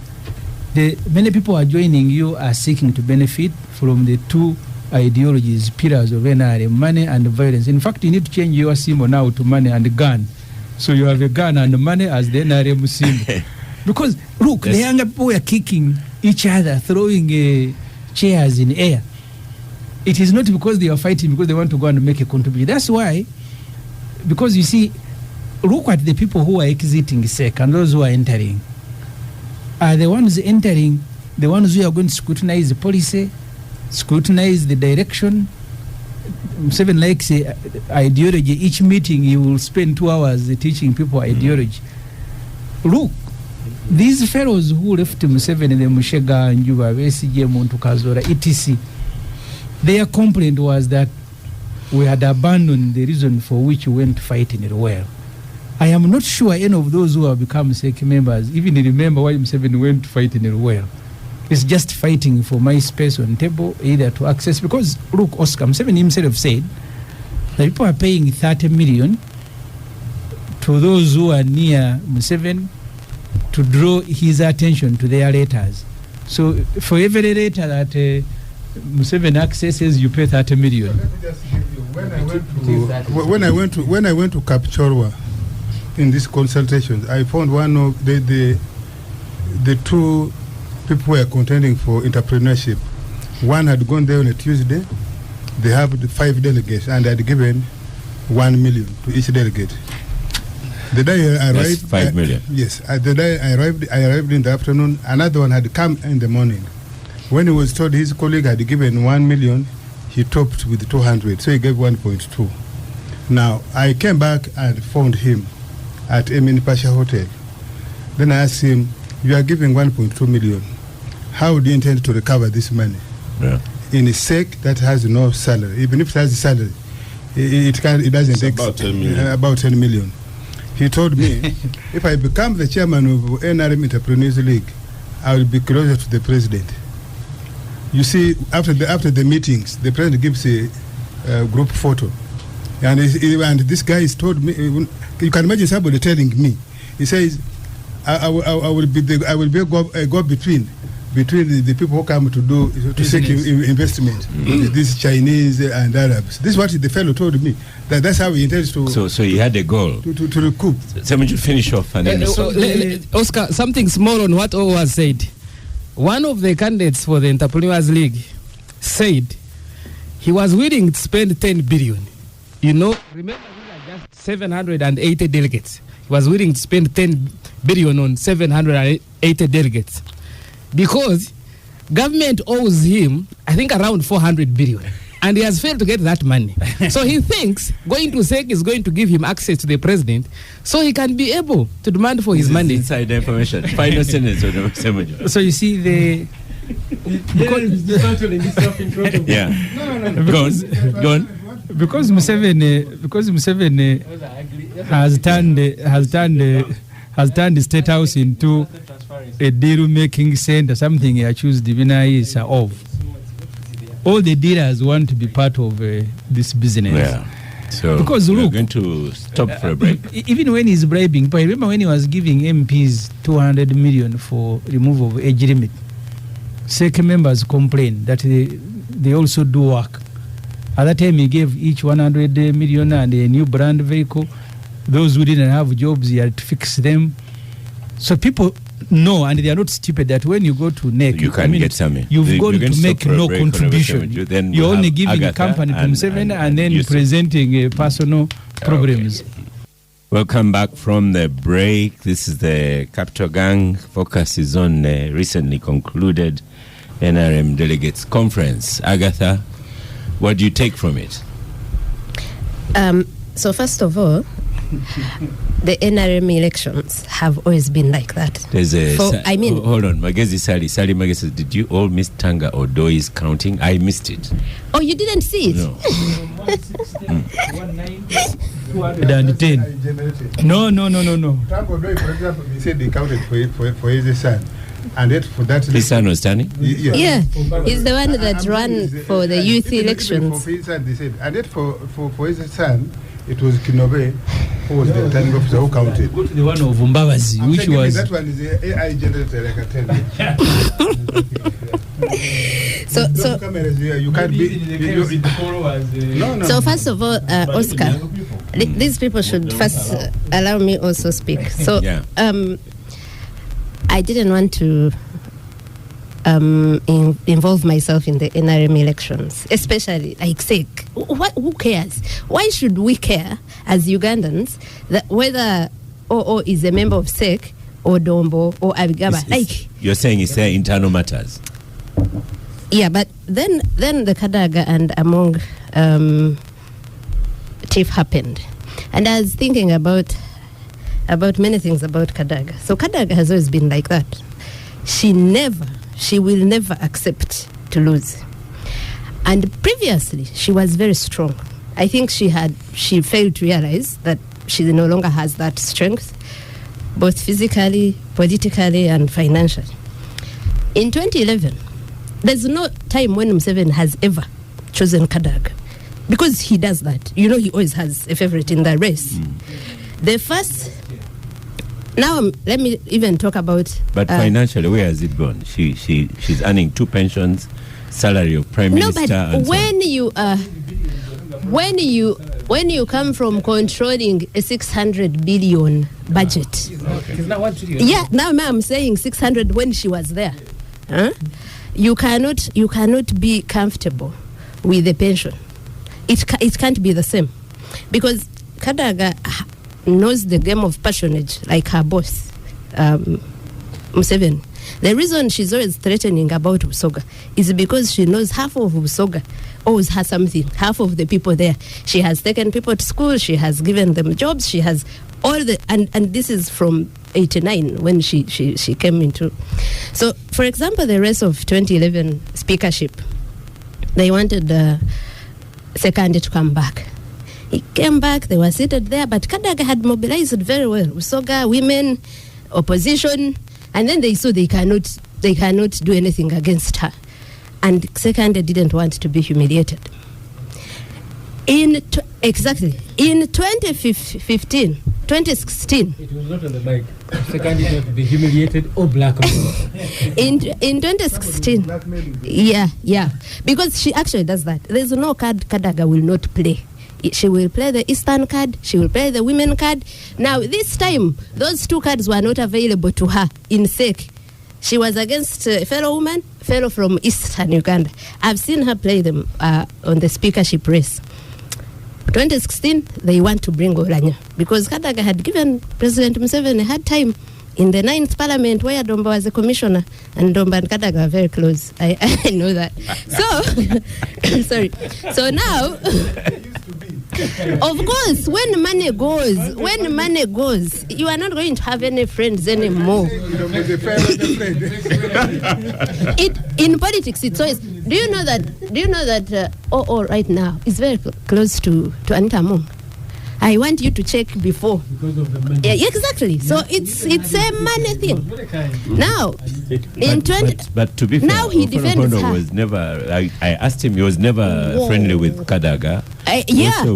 many people are joining you are seeking to benefit from the two ideologies, pillars of NRM, money and violence. In fact, you need to change your symbol now to money and gun. So you have a gun and money as the NRM symbol. Because, look, the younger people are kicking each other, throwing chairs in air. It is not because they are fighting because they want to go and make a contribution. That's why, because you see, look at the people who are exiting SEC and those who are entering. Are the ones entering the ones who are going to scrutinize the policy, scrutinize the direction? Museveni likes ideology. Each meeting he will spend 2 hours teaching people ideology. Look, these fellows who left Museveni, the Mushega, Njuba, Besigye, Muntu Kazora, etc., their complaint was that we had abandoned the reason for which we went to fight in Electoral. I am not sure any of those who have become SEC members even remember why Museveni went to fight in Electoral. is just fighting for my space on table, either to access, because look, Oscar Museveni himself said that people are paying 30 million to those who are near Museveni to draw his attention to their letters. So for every letter that Museveni accesses, you pay 30 million. Let me just give you, when I went to Kapchorwa in these consultations, I found one of the two people who were contending for entrepreneurship. One had gone there on a Tuesday. They have 5 delegates and had given 1 million to each delegate. The day I arrived, 5 million. Yes, the day I arrived in the afternoon. Another one had come in the morning. When he was told his colleague had given 1 million, he topped with 200, so he gave 1.2. Now I came back and found him at Emin Pasha Hotel. Then I asked him, "You are giving 1.2 million. How do you intend to recover this money?" Yeah. In a SEC that has no salary, even if it has a salary, it doesn't take about 10 million. About 10 million. He told me, if I become the chairman of NRM Entrepreneurs League, I will be closer to the president. You see, after the meetings, the president gives a group photo, and this guy has told me. You can imagine somebody telling me, he says, "I will be a go-between between the people who come to seek investment, these Chinese and Arabs." This is what the fellow told me. That's how he intends to. So he had a goal to recoup. Ssemujju, finish off and then. Oscar, something small on what O was said. One of the candidates for the Entrepreneurs League said he was willing to spend 10 billion. You know, remember we are just 780 delegates. He was willing to spend 10 billion on 780 delegates because government owes him, I think, around 400 billion. And he has failed to get that money. So he thinks going to SEC is going to give him access to the president so he can be able to demand for his money. Inside information. Final sentence on Ssemujju. So you see Yeah. Go on. Because Museveni has turned the State House into a deal-making center, something he accused the winners of. All the dealers want to be part of this business. Yeah. So because we're look, going to stop for a break. Even when he's bribing, but remember when he was giving MPs 200 million for removal of age limit, SEC members complained that they also do work. At that time, he gave each 100 million and a new brand vehicle. Those who didn't have jobs, he had to fix them. So people know, and they are not stupid, that when you go to NEC, you can get some. You've got to make no contribution. You're only giving a company to Museveni and then presenting personal problems. Okay. Welcome back from the break. This is the Capital Gang. Focus is on recently concluded NRM Delegates Conference. Agatha, what do you take from it? So first of all, the NRM elections have always been like that. Hold on, Magezi Sally Magezi, did you all miss Tanga or Doi's counting? I missed it. Oh, you didn't see it? No. 110. No. Tango Doi, for example, he said they counted for his son. And yet for that his son was standing? Yeah. He's the one that ran for the youth elections. For his son, they said. And yet for his son, it was Kinobe who was the returning officer who counted. Go to the one of Mbabazi, which was... That one is the AI generator, I can tell you. So cameras here, you can't be... No. So first of all, Oscar, these people should first allow me also speak. So I didn't want to involve myself in the NRM elections, especially like SEC. Who cares? Why should we care as Ugandans that whether OO is a member of SEC or Dombo or Abigaba? You're saying it's their internal matters. Yeah, but then the Kadaga and Among tiff happened, and I was thinking about many things about Kadaga. So Kadaga has always been like that. She will never accept to lose. And previously, she was very strong. I think she failed to realize that she no longer has that strength, both physically, politically, and financially. In 2011, there's no time when Museveni has ever chosen Kadaga, because he does that. You know, he always has a favorite in the race. The first. Now let me even talk about. But financially, where has it gone? She's earning 2 pensions, salary of prime minister. No, but when you come from controlling a 600 billion budget, yeah. Now I'm saying 600 when she was there. You cannot be comfortable with the pension. It can't be the same, because Kadaga knows the game of patronage like her boss, Museveni. The reason she's always threatening about Busoga is because she knows half of Busoga owes her something. Half of the people there, she has taken people to school, she has given them jobs, she has all the and this is from 89 when she came into. So, for example, the rest of 2011 speakership, they wanted Sekande to come back. He came back, they were seated there, but Kadaga had mobilized very well. Busoga, women, opposition, and then they saw they cannot do anything against her. And Sekande didn't want to be humiliated. In 2016, it was not on the mic. Sekande not to be humiliated or blackmailed. in 2016, yeah, because she actually does that. There's no card Kadaga will not play. She will play the Eastern card, she will play the women card. Now, this time, those 2 cards were not available to her in SEC. She was against a fellow from Eastern Uganda. I've seen her play them on the speakership race. 2016, they want to bring Olanya, because Kadaga had given President Museveni a hard time in the 9th Parliament, where Domba was a commissioner, and Domba and Kadaga are very close. I know that. So, sorry. So now, of course, when money goes, you are not going to have any friends anymore. In politics, it's always. Do you know that right now is very close to Anita Among? I want you to check before. Because of the money. Yeah, exactly. So it's a money thing. Now, but to be fair, now he defends her. Was never. I asked him. He was never friendly with Kadaga. Also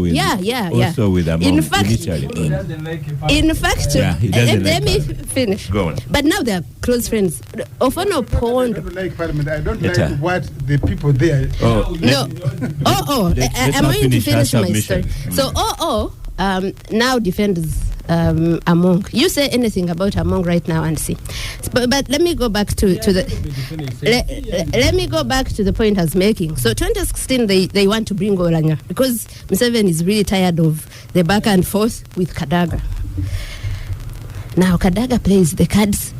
with Among. In fact, let me finish. Go on. But now they are close friends. Ofono Pond. I don't like Parliament. I don't like what the people there. I'm going to finish my story. So now defends Among. You say anything about Among right now and see. But let me go back to the let me go back to the point I was making. So 2016 they want to bring Olanya because Museveni is really tired of the back and forth with Kadaga. Now Kadaga plays the cards.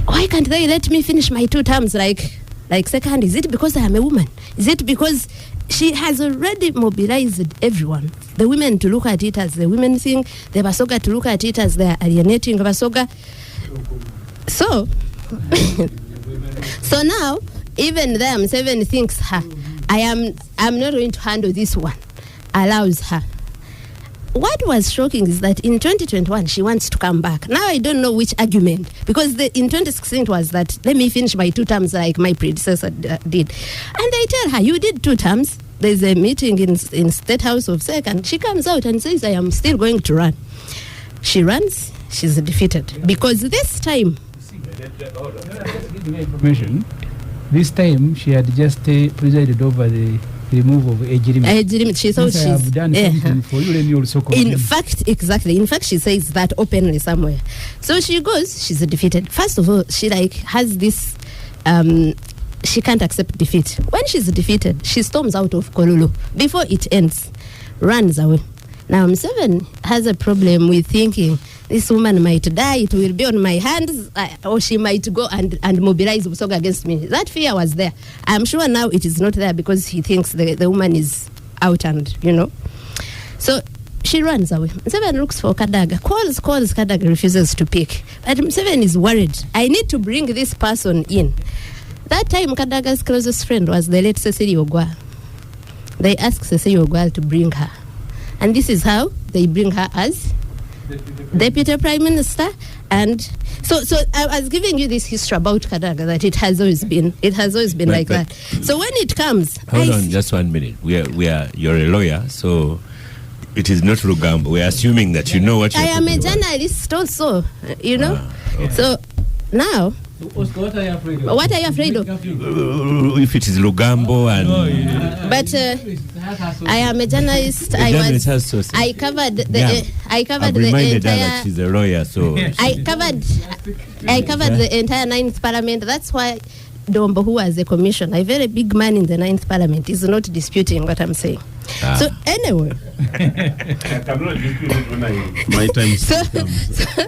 Why can't they let me finish my 2 terms like second? Is it because I am a woman? Is it because she has already mobilized everyone, the women to look at it as the women thing, the Basoga to look at it as they are alienating Basoga. So, so now, even them, Museveni thinks her, I'm not going to handle this one, allows her. What was shocking is that in 2021, she wants to come back. Now I don't know which argument, because in 2016 it was that, let me finish my 2 terms like my predecessor did. And they tell her, you did 2 terms. There's a meeting in State House of SEC, and she comes out and says, I am still going to run. She runs, she's defeated. Because this time... This time she had just presided over the removal of age limit. She thought she's done something for you, then you also in fact, exactly. In fact, she says that openly somewhere. So she goes, she's defeated. First of all, she has this she can't accept defeat. When she's defeated, she storms out of Kololo before it ends, runs away. Now Museveni has a problem with thinking this woman might die, it will be on my hands, or she might go and mobilize Busoga against me. That fear was there. I'm sure now it is not there because he thinks the woman is out and, So she runs away. Museveni looks for Kadaga. Calls, Kadaga refuses to pick. But Museveni is worried. I need to bring this person in. That time, Kadaga's closest friend was the late Cecily Ogwa. They asked Cecily Ogwa to bring her. And this is how they bring her as Deputy Prime Minister. And so I was giving you this history about Kadaga, that it has always been like that. So when it comes, hold on just 1 minute. You're a lawyer, so it is not Rugambo. We are assuming that you know what you're I am a talking about. journalist also, you know. So now, What are you afraid of? what are you afraid of? If it is Rugambo and But I am a journalist. I covered the I'm reminded her that entire. she's a lawyer, so I covered the entire 9th Parliament. That's why Dombo, who was a commissioner, a very big man in the 9th Parliament, is not disputing what I'm saying. So anyway, My time is so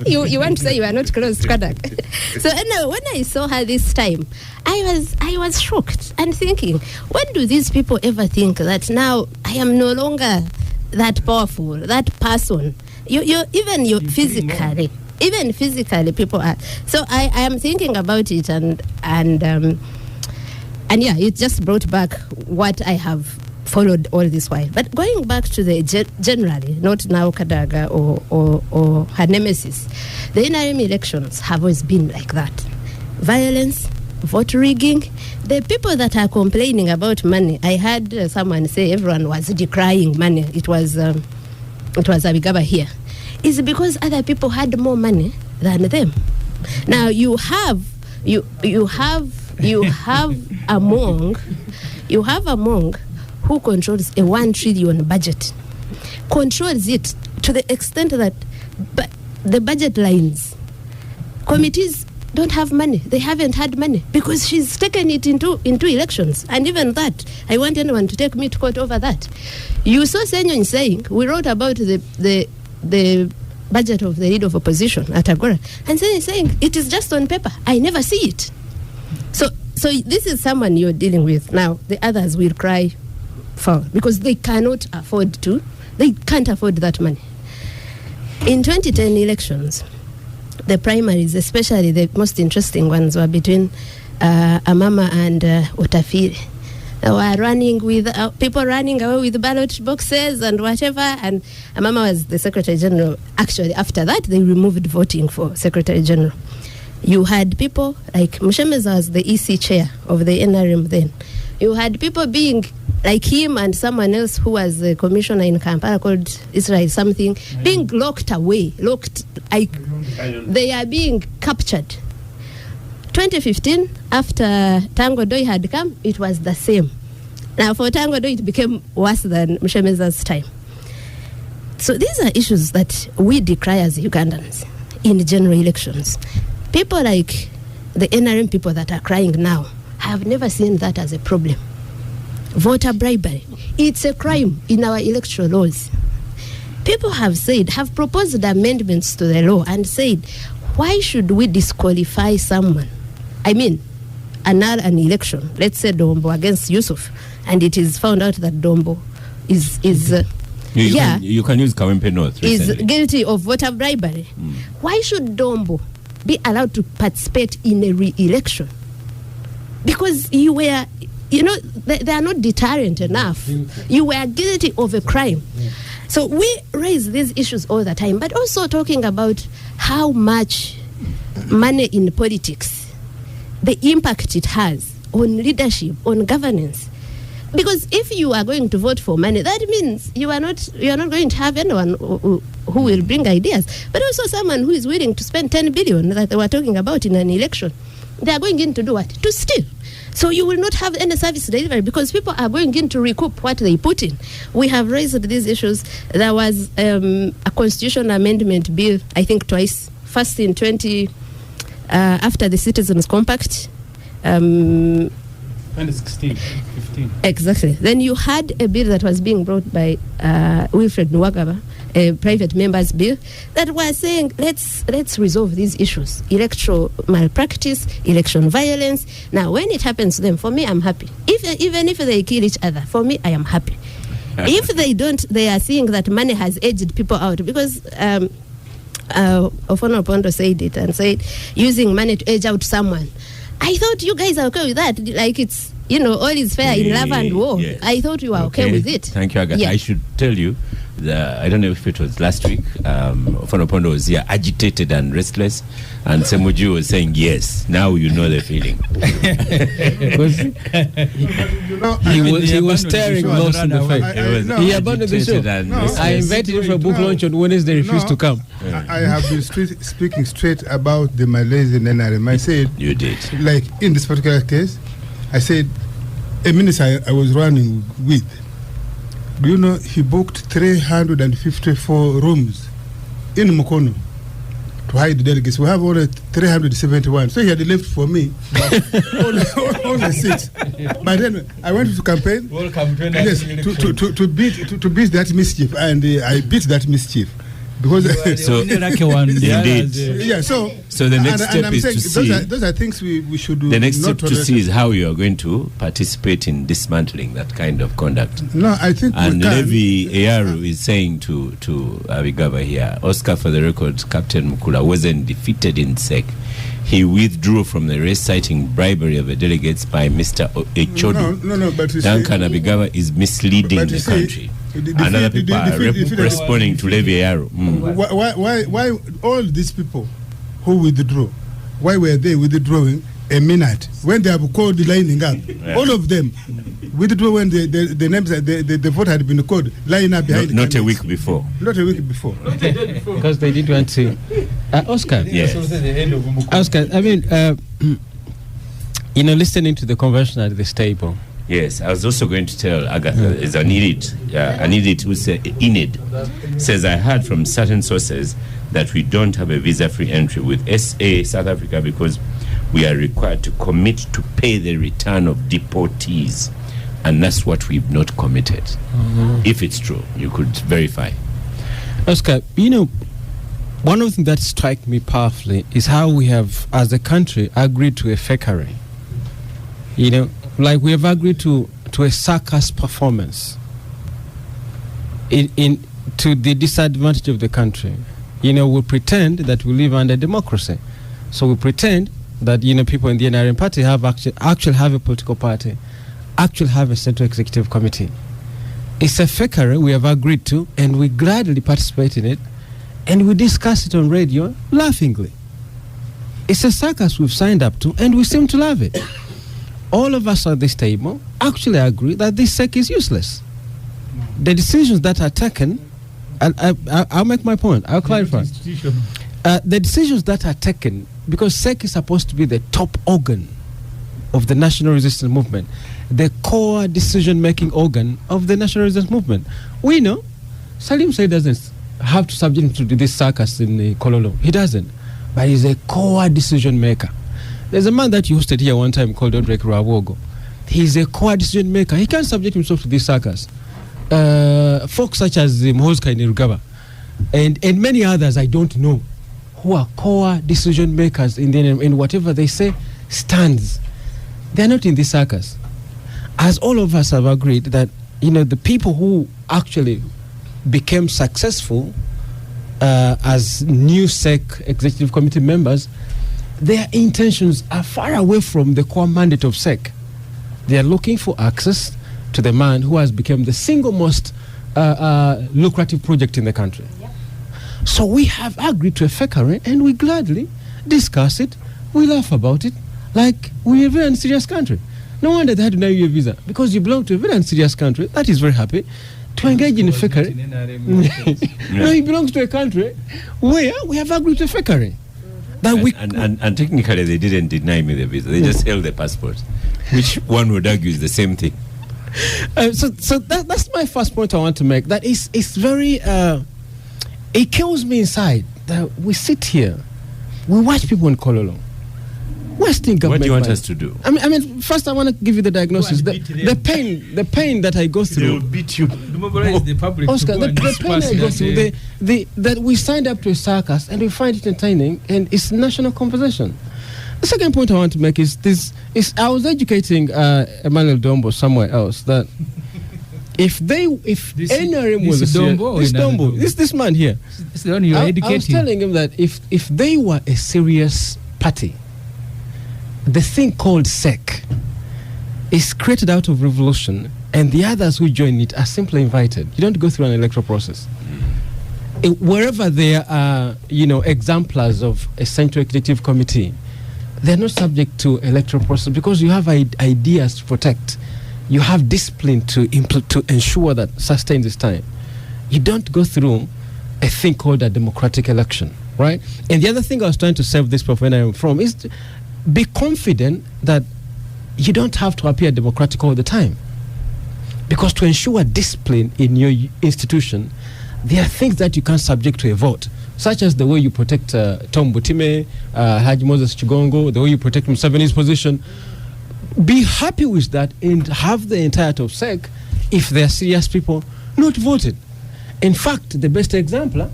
you want to say you are not close to Kadaga. So anyway, when I saw her this time, I was shocked and thinking, when do these people ever think that now I am no longer that powerful, that person? You physically people are. So I am thinking about it and yeah, it just brought back what I have followed all this while. But going back to the generally, not now Kadaga or her nemesis, the NRM elections have always been like that. Violence, vote rigging. The people that are complaining about money, I heard someone say everyone was decrying money. It was Abigaba here. Is because other people had more money than them. Now you have a monk who controls a 1 trillion budget, controls it to the extent that the budget lines, committees don't have money. They haven't had money because she's taken it into elections. And even that, I want anyone to take me to court over that. You saw Senyon saying, we wrote about the budget of the leader of opposition at Agora, and saying it is just on paper. I never see it. So this is someone you're dealing with. Now the others will cry foul because they can't afford that money. In 2010 elections, the primaries, especially the most interesting ones, were between Amama and Otafire. They were running with people running away with ballot boxes and whatever, and Amama was the Secretary General. Actually, after that, they removed voting for Secretary General. You had people like Mushemeza was the EC chair of the NRM then. You had people being like him and someone else who was a commissioner in Kampala called Israel something, being locked away, they are captured. 2015, after Tango Doi had come, it was the same. Now for Tango Doi, it became worse than Mushemeza's time. So these are issues that we decry as Ugandans in general elections. People like the NRM people that are crying now have never seen that as a problem. Voter bribery, it's a crime in our electoral laws. People have proposed amendments to the law and said, why should we disqualify someone? I mean, annul an election, let's say Dombo against Yusuf, and it is found out that Dombo is you can use Kawempe North is guilty of voter bribery. Why should Dombo be allowed to participate in a re-election? Because they are not deterrent enough. You were guilty of a crime. So we raise these issues all the time, but also talking about how much money in politics, the impact it has on leadership, on governance. Because if you are going to vote for money, that means you are not going to have anyone who will bring ideas, but also someone who is willing to spend 10 billion that they were talking about in an election. They are going in to do what? To steal. So you will not have any service delivery because people are going in to recoup what they put in. We have raised these issues. There was a constitutional amendment bill, I think twice. First in after the Citizens Compact. 2016, 15. Exactly. Then you had a bill that was being brought by Wilfred Nwagaba, a private member's bill, that was saying let's resolve these issues: electoral malpractice, election violence. Now, when it happens to them, for me, I'm happy. Even if they kill each other, for me, I am happy. If they don't, they are seeing that money has edged people out because. Ofono Pondo said it and said using money to edge out someone. I thought you guys are okay with that. Like it's, all is fair in love and war. Yes. I thought you were okay with it. Thank you, Agatha. Yeah. I should tell you I don't know if it was last week, Fonopondo was here, agitated and restless, and Ssemujju was saying, yes, now you know the feeling. He was staring lost in the face. He abandoned the show. I invited him for a book launch on Wednesday, refused to come. I have been speaking straight about the Malays in NRM. I said, you did. Like in this particular case, I said, a minister I was running with, do you know he booked 354 rooms in Mukono to hide the delegates? We have only 371. So he had left for me only 6. But then I went to campaign. Yes, to beat that mischief, and I beat that mischief. Because so the next step is to see. Those are things we should do. The next step to see is how you are going to participate in dismantling that kind of conduct. No, I think. And Levi Eyaru is saying to Abigaba here, Oscar, for the record, Captain Mukula wasn't defeated in SEC. He withdrew from the race, citing bribery of the delegates by Mr. Echodu. No, but Duncan Abigaba is misleading the country. And other people are responding to Levi Eyaru. Why all these people who withdrew, why were they withdrawing a minute when they have called the lining up? Yeah. All of them withdrew when the names, the vote had been called, lining up behind. Not a week before. Not a week before. Because they didn't want to. Oscar. Yes. Oscar, I mean, listening to the convention at this table. Yes, I was also going to tell Agatha, is an elite who said, Enid says, I heard from certain sources that we don't have a visa-free entry with SA South Africa because we are required to commit to pay the return of deportees. And that's what we've not committed. If it's true, you could verify. Oscar, one of the things that strikes me powerfully is how we have, as a country, agreed to a fakery. Like we have agreed to a circus performance to the disadvantage of the country. We pretend that we live under democracy. So we pretend that, people in the NRM party have actually have a political party, actually have a central executive committee. It's a fakery we have agreed to, and we gladly participate in it, and we discuss it on radio laughingly. It's a circus we've signed up to, and we seem to love it. All of us at this table actually agree that this SEC is useless. The decisions that are taken, and I'll make my point, I'll clarify. The decisions that are taken, because SEC is supposed to be the top organ of the national resistance movement, the core decision-making organ of the national resistance movement. We know Salim Said doesn't have to subject him to this circus in Kololo. He doesn't. But he's a core decision maker. There's a man that you hosted here one time called Odrek Rawogo. He's a core decision maker. He can't subject himself to this circus. Folks such as Mhoska Nirugaba and many others I don't know who are core decision makers in whatever they say stands. They're not in this circus. As all of us have agreed that, the people who actually became successful as new SEC executive committee members, their intentions are far away from the core mandate of SEC. They are looking for access to the man who has become the single most lucrative project in the country. Yep. So we have agreed to a fakery, and we gladly discuss it. We laugh about it like we're a very serious country. No wonder they had to deny you a visa, because you belong to a very serious country that is very happy to engage in a fakery. No, he belongs to a country where we have agreed to a fakery. And technically they didn't deny me the visa. They just held the passport, which one would argue is the same thing. So that's my first point I want to make. That it's very it kills me inside that we sit here, we watch people in Kololo wasting government. What do you want money. us to do? I mean, first I want to give you the diagnosis. The pain that I go through. They will beat you. Mobilize the public. Oscar, the pain I go through. That we signed up to a circus and we find it entertaining, and it's national conversation. The second point I want to make is this: I was educating Emmanuel Dombo somewhere else that if NRM was this man here, it's the one you're educating. I was telling him that if they were a serious party, the thing called SEC is created out of revolution and the others who join it are simply invited. You don't go through an electoral process. Wherever there are, exemplars of a central executive committee, they're not subject to electoral process because you have ideas to protect. You have discipline to ensure that sustain this time. You don't go through a thing called a democratic election, right? And the other thing I was trying to save this professional from is to be confident that you don't have to appear democratic all the time. Because to ensure discipline in your institution, there are things that you can't subject to a vote, such as the way you protect Tom Butime, Haji Moses Chigongo, the way you protect Museveni's position. Be happy with that and have the entirety of SEC, if they are serious people, not voted. In fact, the best example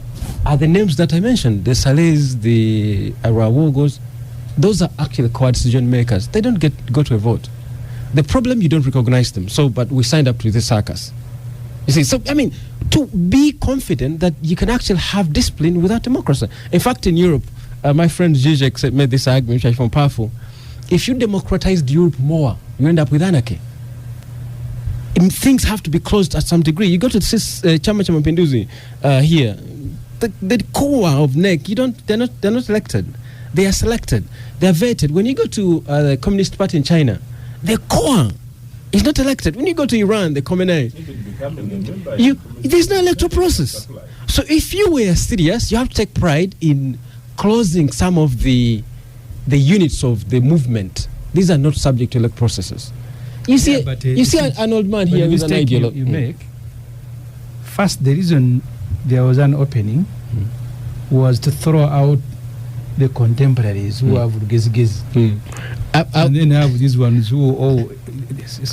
are the names that I mentioned, the Salehs, the Arawogos. Those are actually co-decision makers. They don't go to a vote. The problem, you don't recognize them. But we signed up to this circus. You see, to be confident that you can actually have discipline without democracy. In fact, in Europe, my friend Zizek made this argument, which I found powerful. If you democratized Europe more, you end up with anarchy. And things have to be closed at some degree. You go to this Chama cha Mapinduzi here, the core of NEC, they're not elected. They are selected. They are vetted. When you go to the Communist Party in China, their core is not elected. When you go to Iran, the Khamenei, there's no electoral process. So if you were serious, you have to take pride in closing some of the units of the movement. These are not subject to electoral processes. You see an old man here with an ideology. You make. First, the reason there was an opening was to throw out the contemporaries who have gezi. And then have these ones who,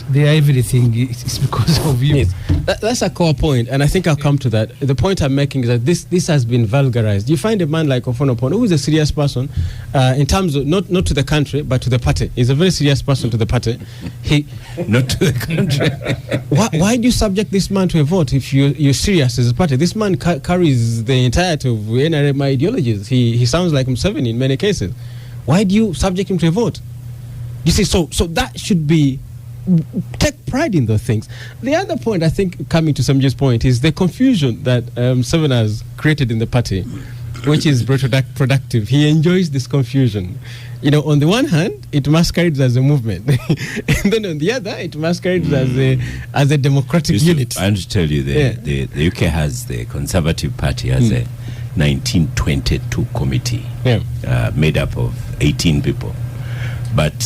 they are everything. It's because of you. Yes. That's a core point, and I think I'll come to that. The point I'm making is that this has been vulgarized. You find a man like Ofonopon, who is a serious person, in terms of not to the country, but to the party. He's a very serious person to the party. Not to the country. Why do you subject this man to a vote if you're serious as a party? This man carries the entirety of NRM ideologies. He sounds like Museveni in many cases. Why do you subject him to a vote? You see, so that should be, take pride in those things. The other point, I think, coming to Ssemujju's point, is the confusion that Seven has created in the party, which is productive. He enjoys this confusion. On the one hand, it masquerades as a movement, and then on the other, it masquerades as a democratic unit. I want to tell you, the UK has the Conservative Party as a 1922 committee made up of 18 people. But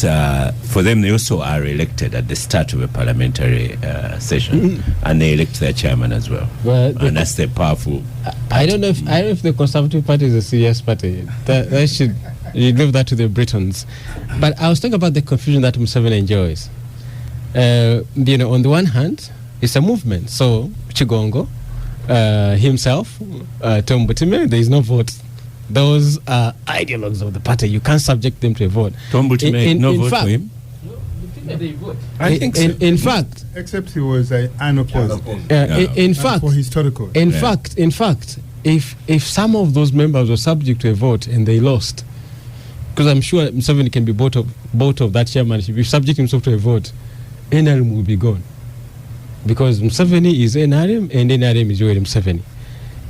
for them, they also are elected at the start of a parliamentary session, and they elect their chairman as well. And that's the powerful party. I don't know if the Conservative Party is a serious party. That should, you leave that to the Britons. But I was talking about the confusion that Museveni enjoys. On the one hand, it's a movement. So Chigongo, himself, Tom Butime, there is no vote. Those are ideologues of the party. You can't subject them to a vote. Tom Butime, no vote for him? I think so. In fact, except he was unopposed. In fact, for historical. In fact, if some of those members were subject to a vote and they lost, because I'm sure Museveni can be both of that chairmanship. If you subject himself to a vote, NRM will be gone, because Museveni is NRM and NRM is Yoweri Museveni.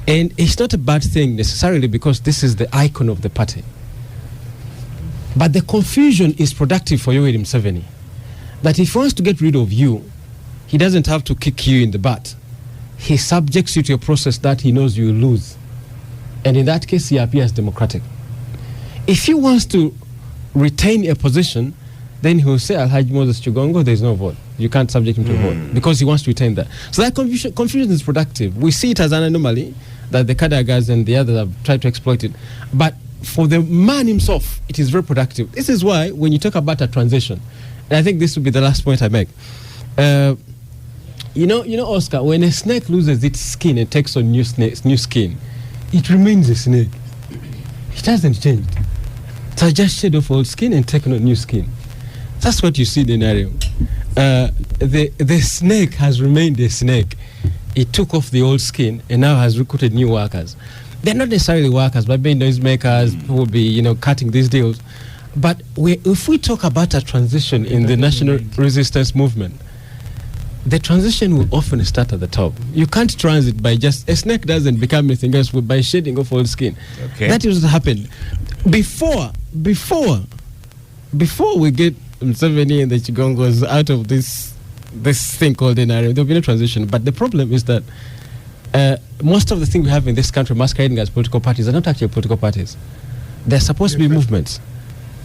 And it's not a bad thing necessarily, because this is the icon of the party. But the confusion is productive for Yoweri Museveni. That if he wants to get rid of you, he doesn't have to kick you in the butt. He subjects you to a process that he knows you will lose. And in that case, he appears democratic. If he wants to retain a position, then he will say, Alhaji Moses Chigongo, there is no vote. You can't subject him to a vote, because he wants to retain that. So that confusion is productive. We see it as an anomaly that the Kadagas and the others have tried to exploit it. But for the man himself, it is very productive. This is why when you talk about a transition, and I think this will be the last point I make. Oscar, when a snake loses its skin and takes on new skin, it remains a snake. It hasn't changed. So just shed off old skin and take on new skin. That's what you see in the narrative. The snake has remained a snake. It took off the old skin and now has recruited new workers. They're not necessarily workers, but being noisemakers who will be, cutting these deals. But if we talk about a transition in the national resistance movement, the transition will often start at the top. You can't transit by just, a snake doesn't become anything else by shedding off all skin. Okay. That is what happened. Before we get Museveni and the Chigongos out of this thing called NRM, there'll be no transition. But the problem is that most of the things we have in this country masquerading as political parties are not actually political parties. They're supposed to be movements.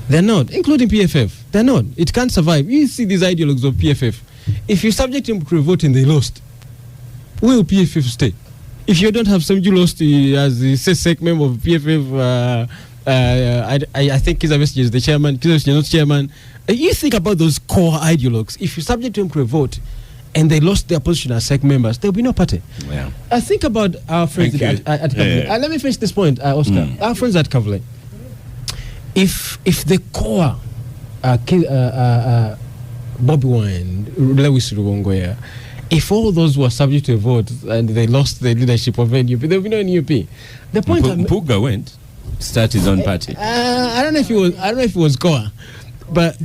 They're not, including PFF. They're not. It can't survive. You see these ideologues of PFF. If you subject them to a vote and they lost, will PFF stay? If you don't have Ssemujju lost as the CEC member of PFF, I think Kizza Besigye is the chairman, Kizza Besigye is not chairman. You think about those core ideologues. If you subject them to a vote and they lost their position as SEC members, there will be no party. Yeah. I think about our friends at Kavule. Let me finish this point, Oscar. Our friends at Kavule. If the core Bobby Wine, Lewis Ruwongoya, if all those were subject to a vote and they lost the leadership of NUP, there would be no NUP. The point Puga went, start his own party. I don't know if it was core, but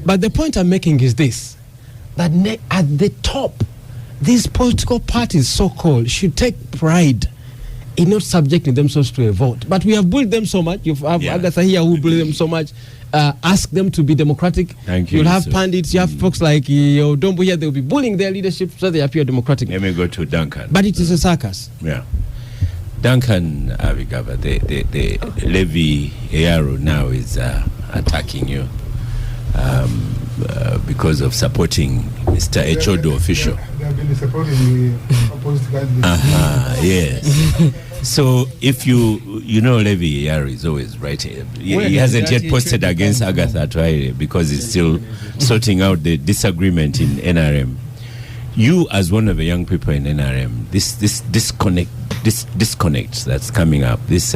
the point I'm making is this: that at the top, these political parties, so-called, should take pride in not subjecting themselves to a vote. But we have bullied them so much. You have Agatha here who bullied them so much. Ask them to be democratic. Thank you. You'll have pundits, you have folks like Dombo here, they'll be bullying their leadership so they appear democratic. Let me go to Duncan. But it is a circus. Yeah. Duncan Abigaba, the Levy Eyaro now is attacking you because of supporting Mr. Echodo official. They have been supporting the opposite candidate. Yes. So if you know Levy Eyaro is always right. He hasn't yet posted against Agatha Twaire because he's still sorting out the disagreement in NRM. You, as one of the young people in NRM, this disconnect that's coming up, this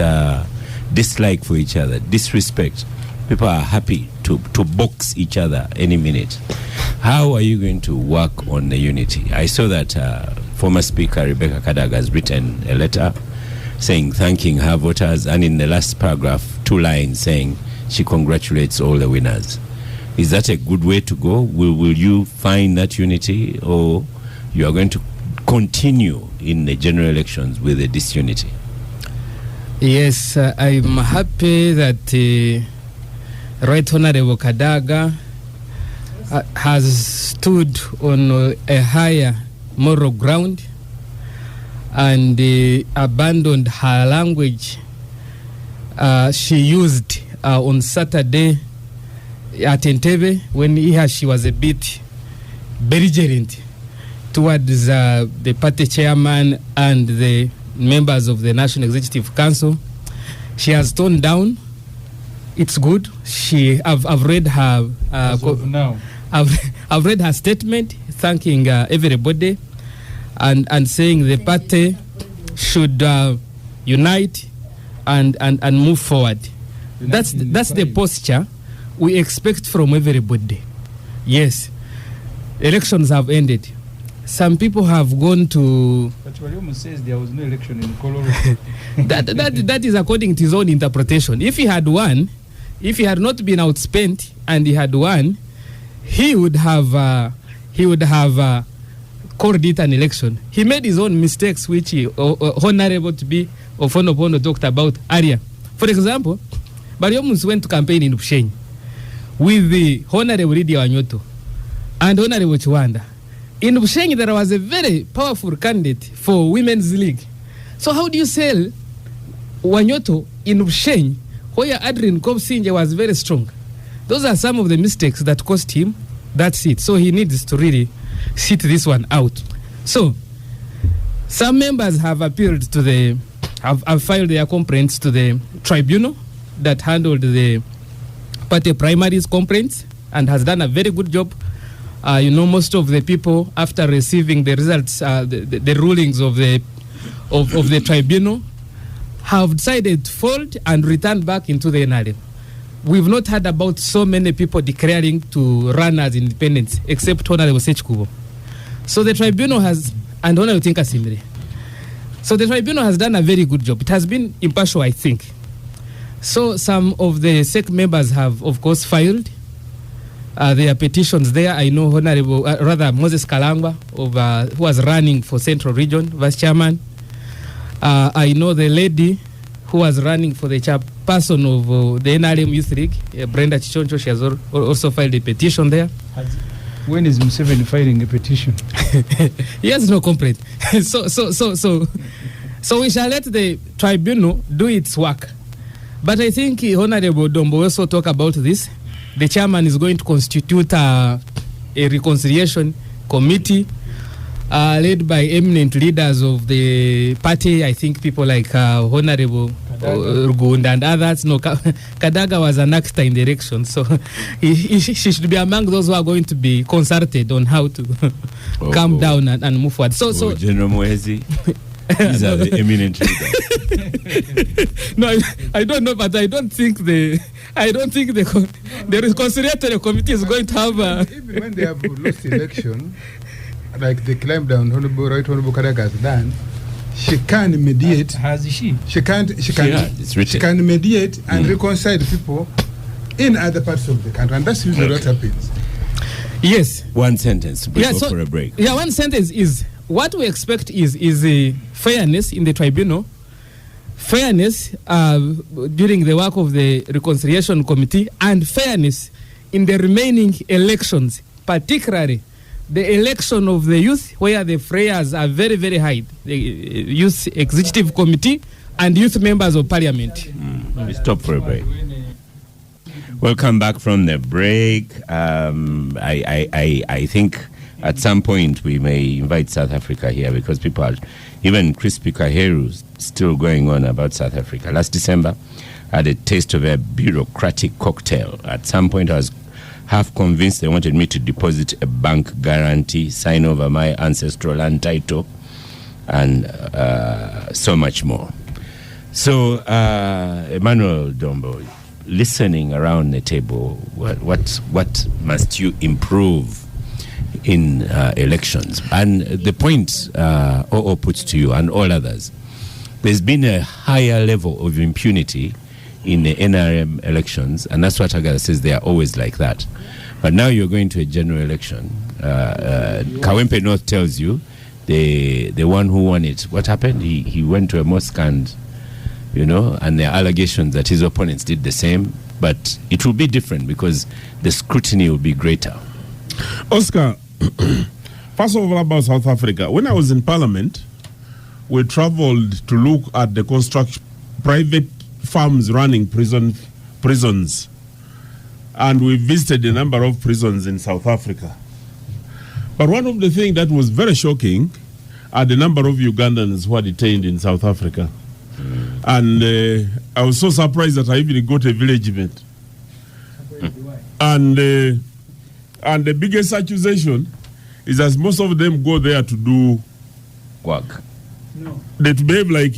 dislike for each other, disrespect. People are happy to box each other any minute. How are you going to work on the unity? I saw that former Speaker Rebecca Kadaga has written a letter thanking her voters, and in the last paragraph, 2 lines saying she congratulates all the winners. Is that a good way to go? Will you find that unity, or you are going to continue in the general elections with the disunity? Yes, I'm happy that Right Honorable Kadaga has stood on a higher moral ground and abandoned her language she used on Saturday at Entebbe when she was a bit belligerent towards the party chairman and the members of the National Executive Council. She has toned down. It's good. I've read her. I've read her statement thanking everybody and saying the party should unite and move forward. That's the posture we expect from everybody. Yes, elections have ended. Some people have gone to. But Waliumu says there was no election in Colorado. that is according to his own interpretation. If he had won, if he had not been outspent and he had won, he would have called it an election. He made his own mistakes, which he honorable to be Ofonopono talked about earlier. For example, Bariomus went to campaign in Bushenyi with the Honorable Lydia Wanyoto and Honorable Chiwanda. In Bushenyi, there was a very powerful candidate for Women's League. So how do you sell Wanyoto in Bushenyi where Adrian Kobsinje was very strong? Those are some of the mistakes that cost him that seat. So he needs to really sit this one out. So some members have appealed to have filed their complaints to the tribunal that handled the party primaries complaints and has done a very good job. Most of the people, after receiving the results, the rulings of the tribunal, have decided to fold and return back into the NRM. We've not heard about so many people declaring to run as independents, except Honorable Sechkubo. So the tribunal has, and Honorable Tinka Simire. So the tribunal has done a very good job. It has been impartial, I think. So some of the SEC members have, of course, filed There are petitions there. I know Honorable, Moses Kalangwa, who was running for Central Region, Vice Chairman. I know the lady who was running for the chairperson of the NRM Youth League, Brenda Chichoncho. She has also filed a petition there. When is Museveni filing a petition? He has no complaint. So we shall let the tribunal do its work. But I think Honorable Dombo also talk about this. The chairman is going to constitute a reconciliation committee led by eminent leaders of the party. I think people like Honorable Rugunda and others. No, Kadaga was an actor in the election, so she should be among those who are going to be consulted on how to calm down and move forward. So General Moezi, these are the eminent leaders. No, I don't know, but I don't think the reconciliatory committee is going to have even when they have lost election, like they climbed down, Honorable Kadaga has done. She can mediate. Has she? She can mediate and reconcile people in other parts of the country, and that's usually what happens. Yes. One sentence. We go for a break. Yeah, one sentence is what we expect is a fairness in the tribunal, fairness during the work of the reconciliation committee, and fairness in the remaining elections, particularly the election of the youth, where the flares are very, very high. The youth executive committee and youth members of parliament. We stop for a break. Welcome back from the break. I think at some point we may invite South Africa here, because people are, even Crispy Kaheru still going on about South Africa. Last December, I had a taste of a bureaucratic cocktail. At some point I was half convinced they wanted me to deposit a bank guarantee, sign over my ancestral land title, and so much more. So, Emmanuel Dombo, listening around the table, what must you improve in elections? And the point OO puts to you and all others, there's been a higher level of impunity in the NRM elections, and that's what Agada says, they are always like that. But now you're going to a general election. Kawempe North tells you the one who won it, what happened? He went to a mosque and, and there are allegations that his opponents did the same, but it will be different because the scrutiny will be greater. Oscar, first of all about South Africa, when I was in Parliament, we traveled to look at the private farms running prisons, and we visited a number of prisons in South Africa. But one of the things that was very shocking are the number of Ugandans who are detained in South Africa. And I was so surprised that I even got a village event. And the biggest accusation is that most of them go there to do quack. No. They behave like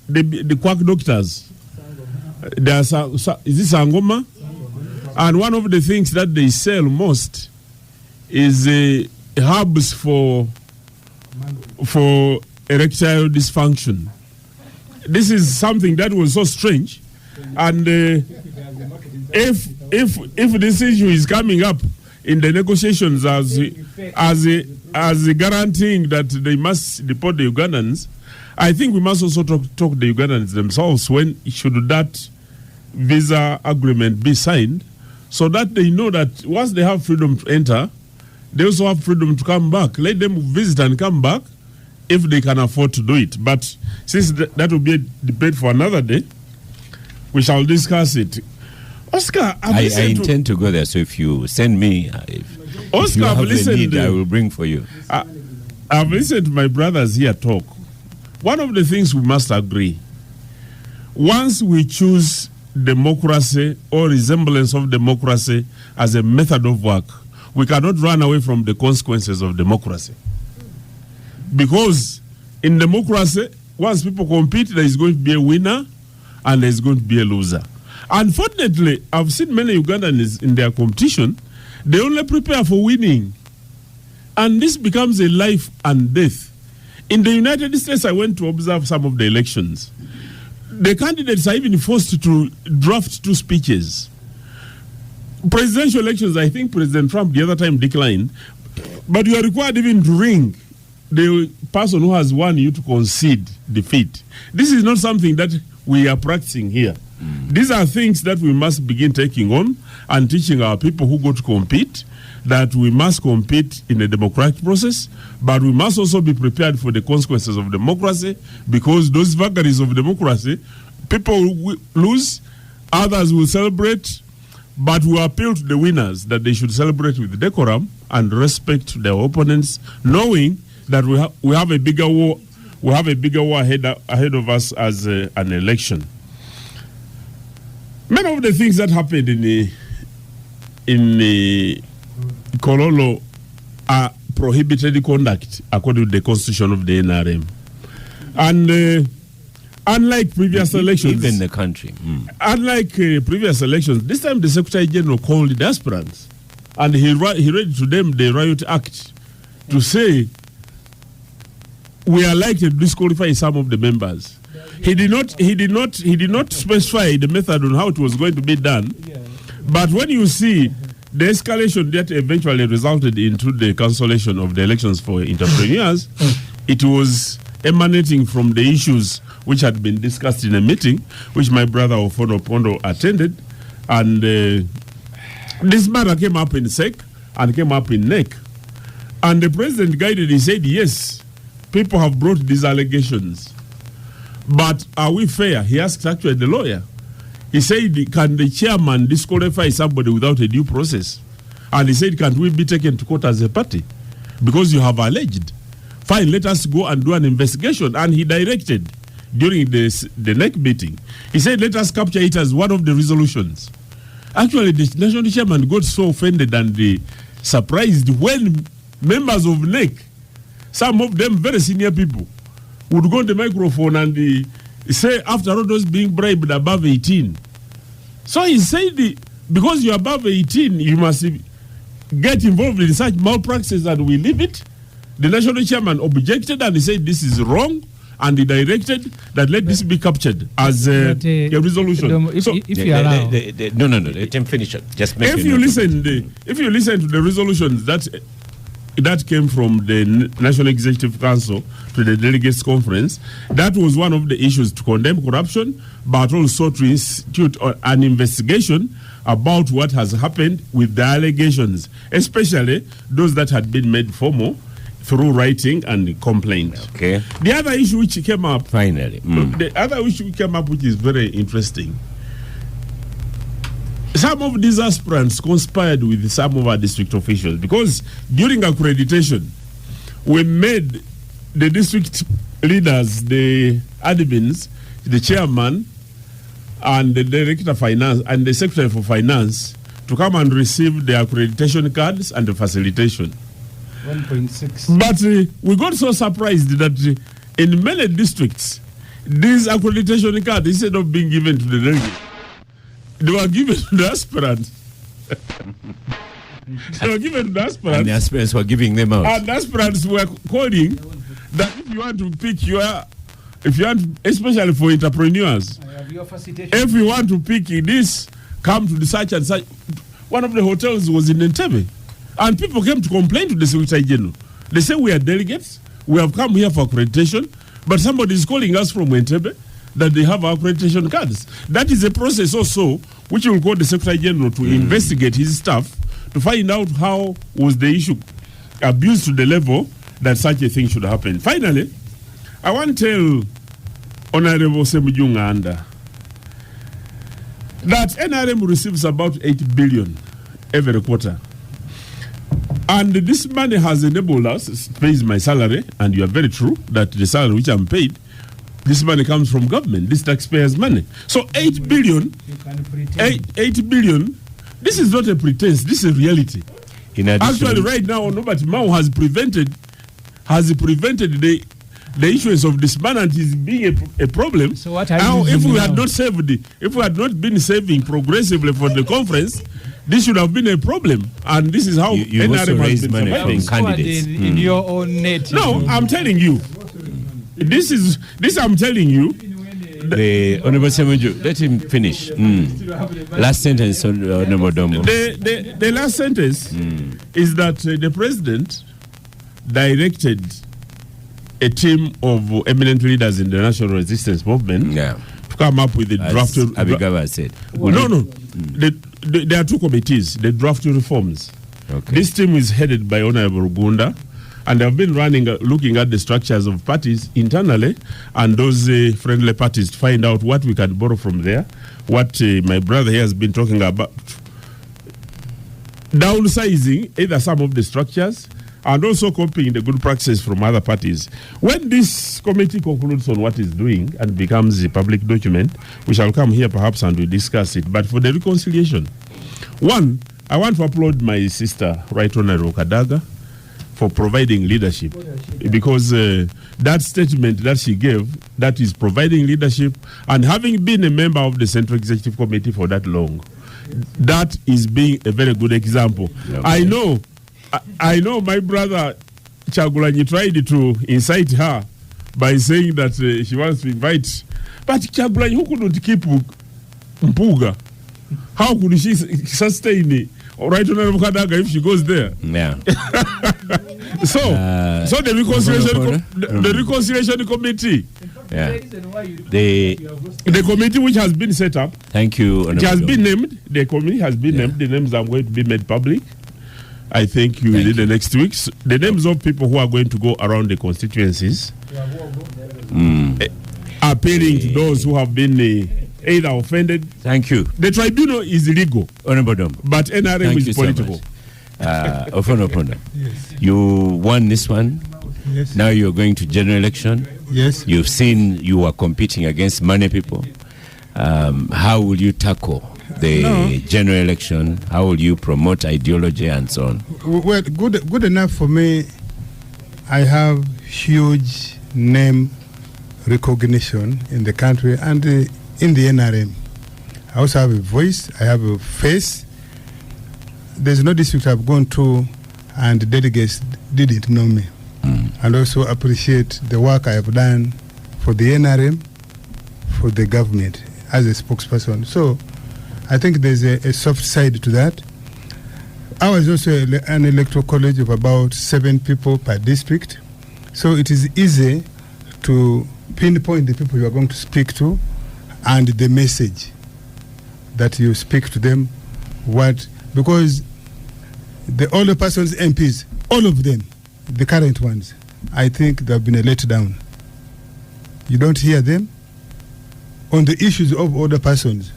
the quack doctors. Is this Sangoma? And one of the things that they sell most is herbs for erectile dysfunction. This is something that was so strange. And if this issue is coming up in the negotiations as guaranteeing that they must deport the Ugandans, I think we must also talk to the Ugandans themselves when should that visa agreement be signed, so that they know that once they have freedom to enter, they also have freedom to come back. Let them visit and come back if they can afford to do it. But since that will be a debate for another day, we shall discuss it. Oscar, I intend to go there, so if you send me, if you have a need, I will bring for you. I've listened to my brothers here talk. One of the things we must agree, once we choose democracy or resemblance of democracy as a method of work, we cannot run away from the consequences of democracy. Because in democracy, once people compete, there is going to be a winner and there is going to be a loser. Unfortunately, I've seen many Ugandans in their competition, they only prepare for winning. And this becomes a life and death. In the United States, I went to observe some of the elections. The candidates are even forced to draft 2 speeches. presidential elections, I think President Trump the other time declined, but you are required even to ring the person who has won you to concede defeat. This is not something that we are practicing here. These are things that we must begin taking on and teaching our people who go to compete that we must compete in a democratic process, but we must also be prepared for the consequences of democracy, because those vagaries of democracy, people will lose, others will celebrate, but we appeal to the winners that they should celebrate with decorum and respect their opponents, knowing that we have a bigger war. We have a bigger war ahead of us as an election. Many of the things that happened in Kololo are prohibited conduct according to the constitution of the NRM, and unlike previous elections, even the country, unlike previous elections, this time the Secretary General called the aspirants, and he read to them the Riot Act to say we are likely to disqualify some of the members. He did not specify the method on how it was going to be done. But when you see the escalation that eventually resulted into the cancellation of the elections for entrepreneurs, it was emanating from the issues which had been discussed in a meeting, which my brother Ofono Pondo attended. And this matter came up in SEC and came up in NEC. And the president guided, he said, yes, people have brought these allegations, but are we fair? He asked actually the lawyer. He said, can the chairman disqualify somebody without a due process? And he said, can't we be taken to court as a party? Because you have alleged. Fine, let us go and do an investigation. And he directed during the NEC meeting. He said, let us capture it as one of the resolutions. Actually, the national chairman got so offended and surprised when members of NEC, some of them very senior people, would go on the microphone and say, after all, those being bribed above 18. So he said, because you're above 18, you must get involved in such malpractices and we leave it. The national chairman objected and he said, this is wrong. And he directed that let this be captured as a resolution. If you allow. No, let him finish it. Just make if you listen to the resolutions that came from the National Executive Council to the Delegates Conference, that was one of the issues, to condemn corruption, but also to institute an investigation about what has happened with the allegations, especially those that had been made formal through writing and complaint. Okay. The other issue which came up, finally, the other issue which came up, which is very interesting, some of these aspirants conspired with some of our district officials, because during accreditation, we made the district leaders, the admins, the chairman, and the director of finance, and the secretary for finance to come and receive the accreditation cards and the facilitation. 1.6. But we got so surprised that in many districts, these accreditation cards, instead of being given to the delegates, they were given to the aspirants. They were given to the aspirants. And the aspirants were giving them out. And the aspirants were calling that if you want to pick especially for entrepreneurs, if you want to pick this, come to the such and such. One of the hotels was in Entebbe. And people came to complain to the Secretary General. They say, we are delegates, we have come here for accreditation, but somebody is calling us from Entebbe that they have accreditation cards. That is a process also which will call the Secretary General to investigate his staff to find out how was the issue abused to the level that such a thing should happen. Finally, I want to tell Honorable Ssemujju that NRM receives about 8 billion every quarter. And this money has enabled us, pays my salary, and you are very true that the salary which I'm paid, this money comes from government, this taxpayers' money. So 8 billion, 8 billion, this is not a pretense, this is reality. Actually, right now, Nobati Mao has prevented the issuance of this money, and is being a problem. So what now, if we had not been saving progressively for the conference, this should have been a problem, and this is how you also raise money from candidates in your own net. No, I'm telling you. This I'm telling you. the Honorable Ssemujju, let him finish. Last sentence, Honorable Dombo. The last sentence is that the president directed a team of eminent leaders in the national resistance movement to come up with the draft. Abigaba said. No. There are two committees, the draft reforms. Okay. This team is headed by Honorable Gunda, and they have been looking at the structures of parties internally and those friendly parties to find out what we can borrow from there, what my brother here has been talking about. Downsizing either some of the structures and also copying the good practices from other parties. When this committee concludes on what it's doing and becomes a public document, we shall come here perhaps and we'll discuss it. But for the reconciliation, one, I want to applaud my sister, Right Honorable Kadaga, for providing leadership, because that statement that she gave, that is providing leadership, and having been a member of the Central Executive Committee for that long, that is being a very good example. Okay. I know my brother Chagulanyi tried to incite her by saying that she wants to invite, but Chagulanyi, who couldn't keep Mpuga, how could she sustain it? Right, Honorable Kadaga, if she goes there. Yeah. So the reconciliation committee. Yeah. The committee which has been set up. Thank you. It has been named. The committee has been named. The names are going to be made public. I think within the next weeks. The names of people who are going to go around the constituencies, appealing to those who have been either offended. Thank you. The tribunal is legal, Honorable Dom, but NRM is political. Yes. You won this one. Yes. Now you're going to general election. Yes. You've seen you are competing against money people. How will you tackle the general election? How will you promote ideology and so on? Well, good enough for me. I have huge name recognition in the country and in the NRM. I also have a voice. I have a face. There's no district I've gone to and the delegates didn't know me. And also appreciate the work I have done for the NRM, for the government as a spokesperson. So I think there's a soft side to that. I was also an electoral college of about 7 people per district. So it is easy to pinpoint the people you are going to speak to and the message that you speak to them. Because the older persons, MPs, all of them, the current ones, I think they have been a letdown. You don't hear them on the issues of older persons.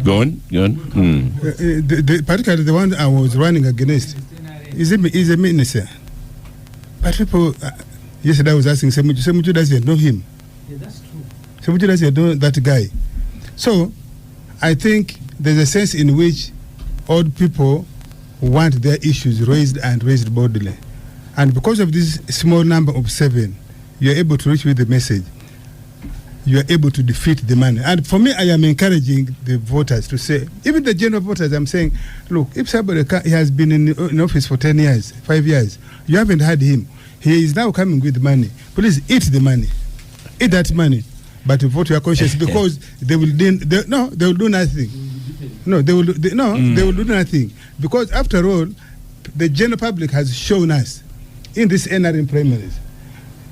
Go on. Particularly the one I was running against is a minister. But people, yesterday I was asking Ssemujju doesn't know him. Yeah, that's true. Ssemujju doesn't know that guy. So I think there's a sense in which old people want their issues raised and raised boldly. And because of this small number of 7, you're able to reach with the message. You're able to defeat the money. And for me, I am encouraging the voters to say, even the general voters, I'm saying, look, if somebody has been in office for 10 years, 5 years, you haven't had him, he is now coming with money. Please eat the money. Eat that money. But vote your conscience because they will do nothing. They will do nothing. Because after all, the general public has shown us in this NRM primaries,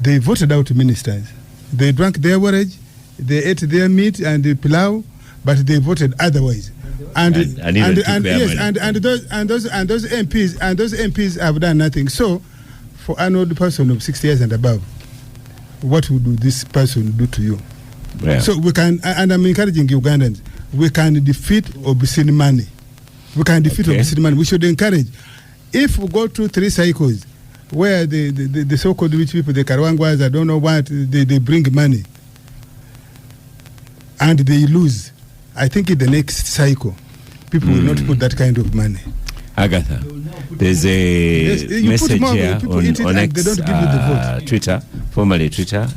they voted out ministers. They drank their porridge, they ate their meat and the pilau, but they voted otherwise. And those MPs have done nothing. So, for an old person of 60 years and above, what would this person do to you? Yeah. So we can, and I'm encouraging Ugandans, we can defeat obscene money. We can defeat obscene money. We should encourage. If we go through 3 cycles, where the so-called rich people, the Karwangwas, I don't know what, they bring money and they lose. I think in the next cycle, people will not put that kind of money. Agatha, there's a message here on X, Twitter, formerly Twitter.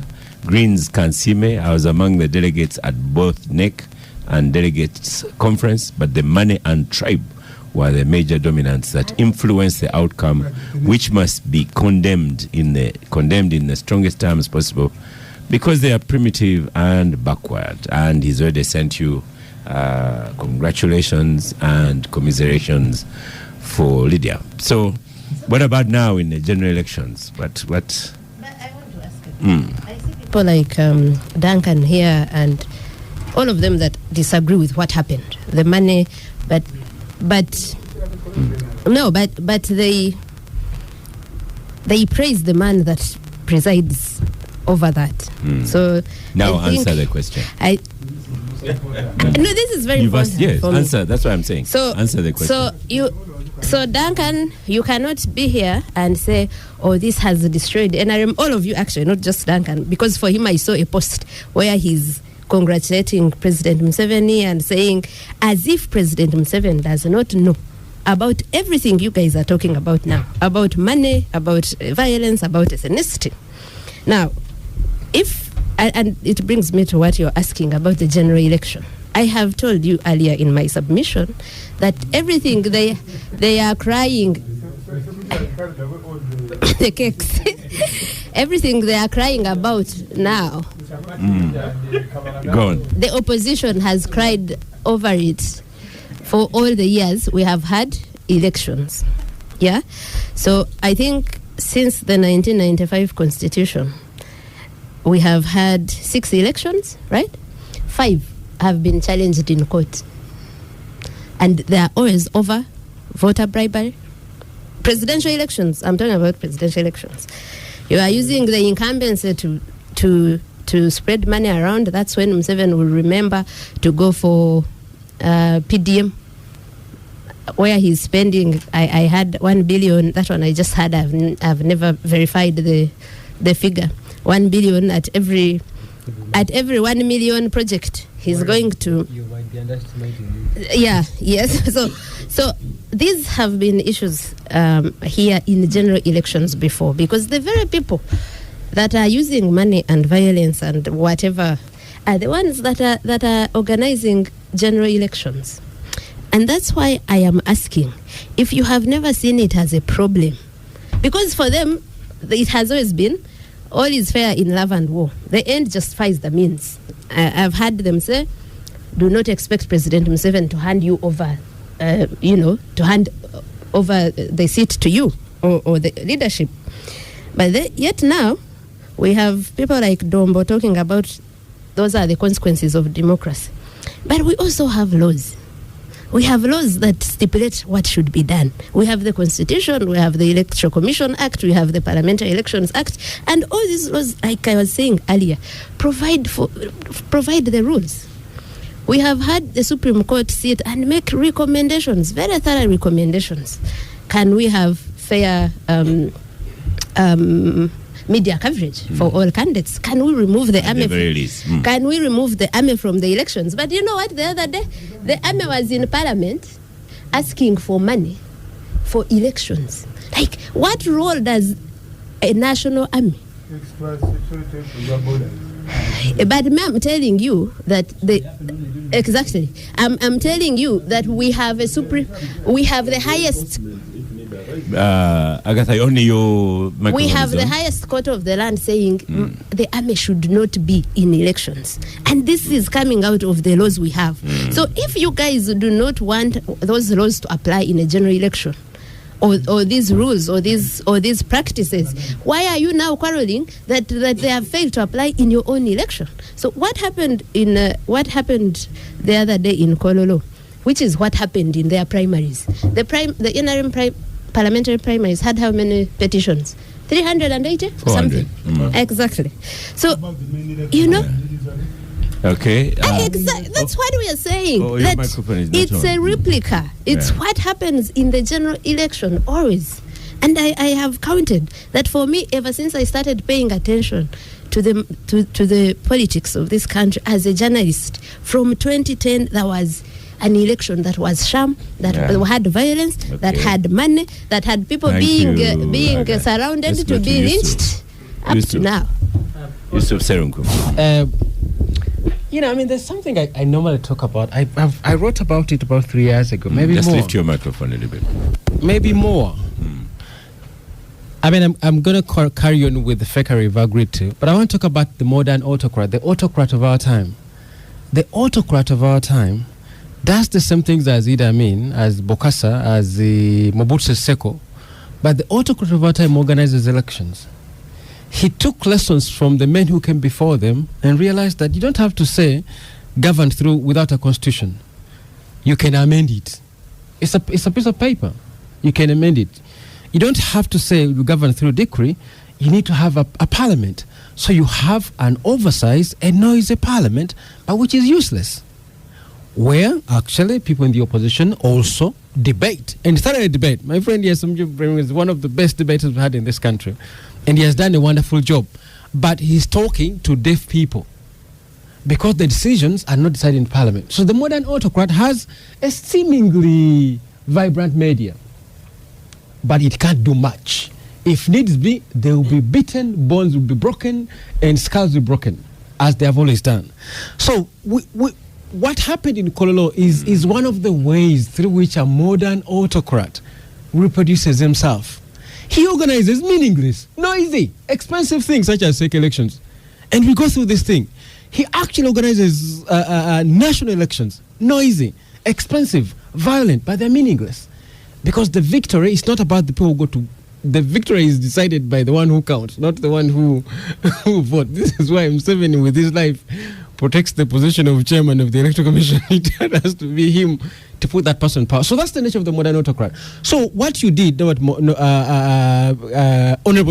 Greens Kansime, I was among the delegates at both NEC and delegates conference, but the money and tribe were the major dominants that influenced the outcome, which must be condemned in the strongest terms possible. Because they are primitive and backward, and he's already sent you congratulations and commiserations for Lydia. So, what about now in the general elections? What? But I want to ask you. I see people like Duncan here and all of them that disagree with what happened, the money, but they praise the man that presides over that. So now answer the question. No, this is very You've important. asked, yes, for me. answer. That's what I'm saying. So answer the question. So Duncan, you cannot be here and say, "Oh, this has destroyed NRM." All of you, actually, not just Duncan, because for him, I saw a post where he's congratulating President Museveni and saying, as if President Museveni does not know about everything you guys are talking about now, about money, about violence, about ethnicity. Now, and it brings me to what you're asking about the general election. I have told you earlier in my submission that everything they are crying, the cakes, everything they are crying about now, Go on. the opposition has cried over it for all the years we have had elections. Yeah? So I think since the 1995 Constitution, we have had 6 elections, right? 5 have been challenged in court. And they are always over voter bribery. Presidential elections, I'm talking about presidential elections. You are using the incumbency to spread money around. That's when Museveni will remember to go for PDM, where he's spending, I had 1 billion, that one I just had, I've never verified the figure. 1 billion at every 1 million project he's going to. You might be underestimating it. Yeah, yes. So these have been issues here in general elections before, because the very people that are using money and violence and whatever are the ones that are organizing general elections. And that's why I am asking if you have never seen it as a problem, because for them it has always been all is fair in love and war. The end justifies the means. I've heard them say, do not expect President Museveni to hand you over, to hand over the seat to you or the leadership. But yet now, we have people like Dombo talking about those are the consequences of democracy. But we also have laws. We have laws that stipulate what should be done. We have the Constitution, we have the Electoral Commission Act, we have the Parliamentary Elections Act, and all these laws, like I was saying earlier, provide the rules. We have had the Supreme Court sit and make recommendations, very thorough recommendations. Can we have fair media coverage for all candidates? Can we remove the army? Can we remove the army from the elections? But you know what? The other day, the army was in Parliament asking for money for elections. Like, what role does a national army? But I'm telling you that exactly. I'm telling you that we have the highest. Agatha, only your microphone. We have the highest court of the land saying the army should not be in elections, and this is coming out of the laws we have. So if you guys do not want those laws to apply in a general election, or these rules or these practices, why are you now quarreling that they have failed to apply in your own election? So what happened the other day in Kololo, which is what happened in their primaries? The NRM parliamentary primaries had how many petitions? 380? 400. Something. Exactly. So, you know. Okay. That's what we are saying. That it's a replica. It's what happens in the general election always. And I have counted that for me, ever since I started paying attention to the politics of this country as a journalist, from 2010, there was an election that was sham, that had violence, that had money, that had people being surrounded to be lynched, up to now. Yusuf Serunku. There's something I normally talk about. I wrote about it about 3 years ago, maybe just more. Just lift your microphone a little bit. Maybe more. I mean, I'm going to carry on with the fakery we've agreed to, but I want to talk about the modern autocrat, the autocrat of our time. The autocrat of our time does the same things as Idi Amin, as Bokassa, as the Mobutu Seko, but the autocrat of our time organizes elections. He took lessons from the men who came before them and realized that you don't have to say govern through without a constitution. You can amend it. It's a piece of paper. You can amend it. You don't have to say you govern through decree. You need to have a parliament. So you have an oversized and noisy parliament, but which is useless. Where actually people in the opposition also debate. And started a debate. My friend Hon Ssemujju is one of the best debaters we've had in this country. And he has done a wonderful job. But he's talking to deaf people, because the decisions are not decided in parliament. So the modern autocrat has a seemingly vibrant media, but it can't do much. If needs be, they will be beaten, bones will be broken, and skulls will be broken, as they have always done. So what happened in Kololo is one of the ways through which a modern autocrat reproduces himself. He organizes meaningless, noisy, expensive things such as fake elections. And we go through this thing. He actually organizes national elections, noisy, expensive, violent, but they're meaningless. Because the victory is not about the people who go to... The victory is decided by the one who counts, not the one who vote. This is why Museveni, with his life, protects the position of chairman of the Electoral Commission. It has to be him to put that person in power. So that's the nature of the modern autocrat. So what you did, Honorable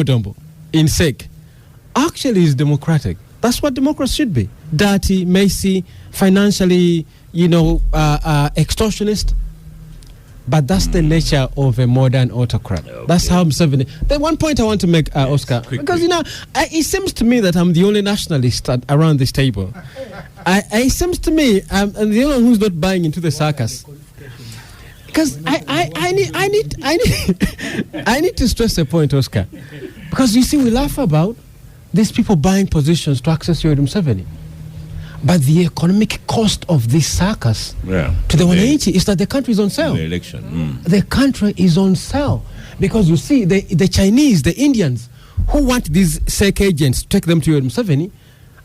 Dombo, in SEC, actually is democratic. That's what democracy should be. Dirty, messy, financially, extortionist. But that's the nature of a modern autocrat. Okay. That's how Museveni... The one point I want to make, Oscar, because, it seems to me that I'm the only nationalist around this table. It seems to me I'm the only one who's not buying into the circus. Because I need to stress a point, Oscar. Because, you see, we laugh about these people buying positions to access Yoweri Museveni. But the economic cost of this circus to the Wananchi is that the country is on sale. The election. The country is on sale. Because you see, the Chinese, the Indians, who want these SEC agents to take them to Yoweri Museveni,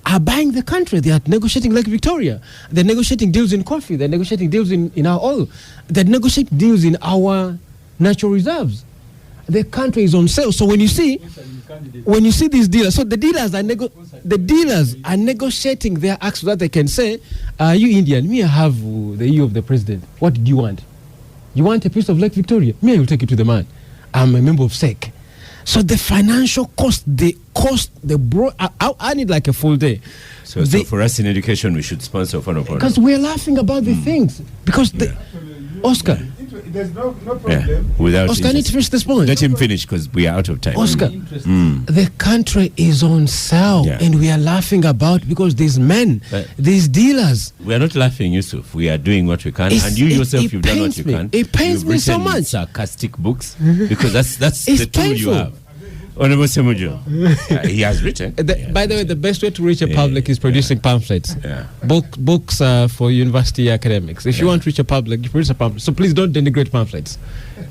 are buying the country. They are negotiating Lake Victoria. They're negotiating deals in coffee. They're negotiating deals in our oil. They're negotiating deals in our natural reserves. The country is on sale. So when you see these dealers, so the dealers are negotiating their acts so that they can say, you Indian, me I have the EU of the president. What did you want? You want a piece of Lake Victoria? Me, I will take it to the man. I'm a member of SEC. So the financial cost, I need like a full day. So for us in education, we should sponsor for because we're laughing about the things. Because Oscar. There's no problem. Without Oscar, I need to finish this point. Let him finish because we are out of time. Oscar, the country is on sale and we are laughing about because these men, these dealers. We are not laughing, Yusuf. We are doing what we can. And you yourself, you've done what you can. It pains me so much. Sarcastic books because that's the tool you have. Honorable Ssemujju, he has written. By the way, the best way to reach a public is producing pamphlets. Books for university academics. If you want to reach a public, you produce a pamphlet. So please don't denigrate pamphlets.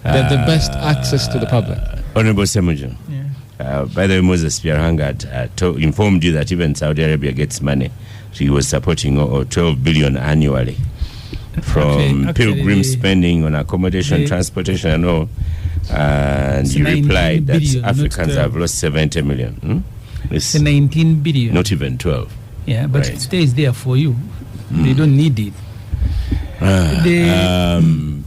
They're the best access to the public. Honorable Ssemujju, by the way, Moses Pierhanga informed you that even Saudi Arabia gets money. So he was supporting 12 billion annually from pilgrim spending on accommodation, transportation and all. And you replied that Africans have lost 70 million. It's 19 billion. Not even 12. Yeah, but it stays there for you. They don't need it.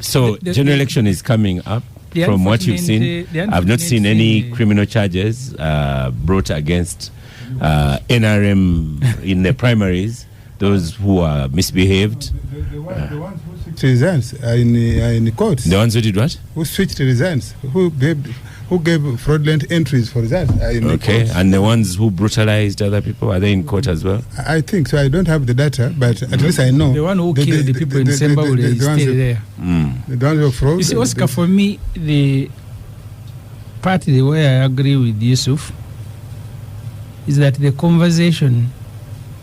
So general election is coming up. From what you've seen, I've not seen any criminal charges brought against NRM in the primaries. Those who are misbehaved. The ones who switched results are in the courts. The ones who did what? Who switched results? Who gave fraudulent entries for results? Okay, and the ones who brutalized other people, are they in court as well? I think so. I don't have the data, but at least I know. The one who killed the people in December is still there. The ones who fraud. You see, Oscar, for me, the part the way I agree with Yusuf is that the conversation,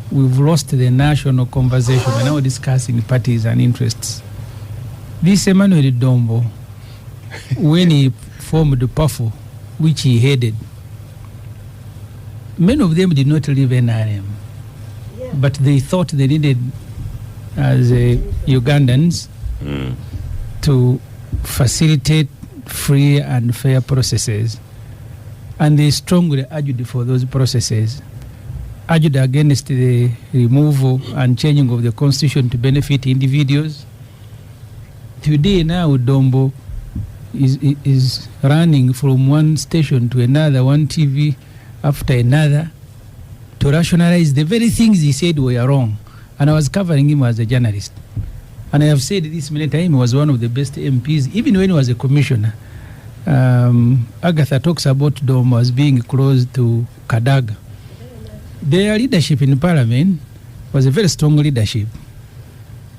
we've lost the national conversation. We're now discussing parties and interests. This Emmanuel Dombo, when he formed the PAFO, which he headed, many of them did not leave NRM, but they thought they needed, as Ugandans, to facilitate free and fair processes. And they strongly argued for those processes, argued against the removal and changing of the constitution to benefit individuals. Today now, Dombo is running from one station to another, one TV after another, to rationalize the very things he said were wrong. And I was covering him as a journalist. And I have said this many times, he was one of the best MPs, even when he was a commissioner. Agatha talks about Dombo as being close to Kadaga. Their leadership in parliament was a very strong leadership.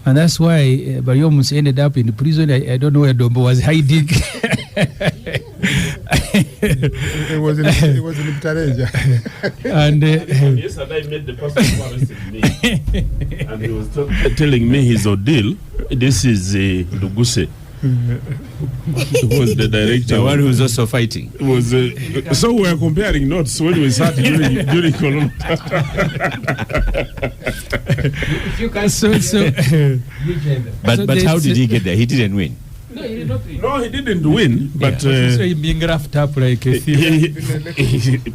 And that's why Baryomus ended up in prison. I don't know where Dombo was hiding. It was in Taraja. And yesterday I met the person who arrested me. And he was telling me his ordeal. This is Luguse. Who was the director? The one who was also fighting. Was so we were comparing notes when we sat during Colombo. But how did he get there? He didn't win. No, he did not win. No, he didn't win. But so he being roughed up like a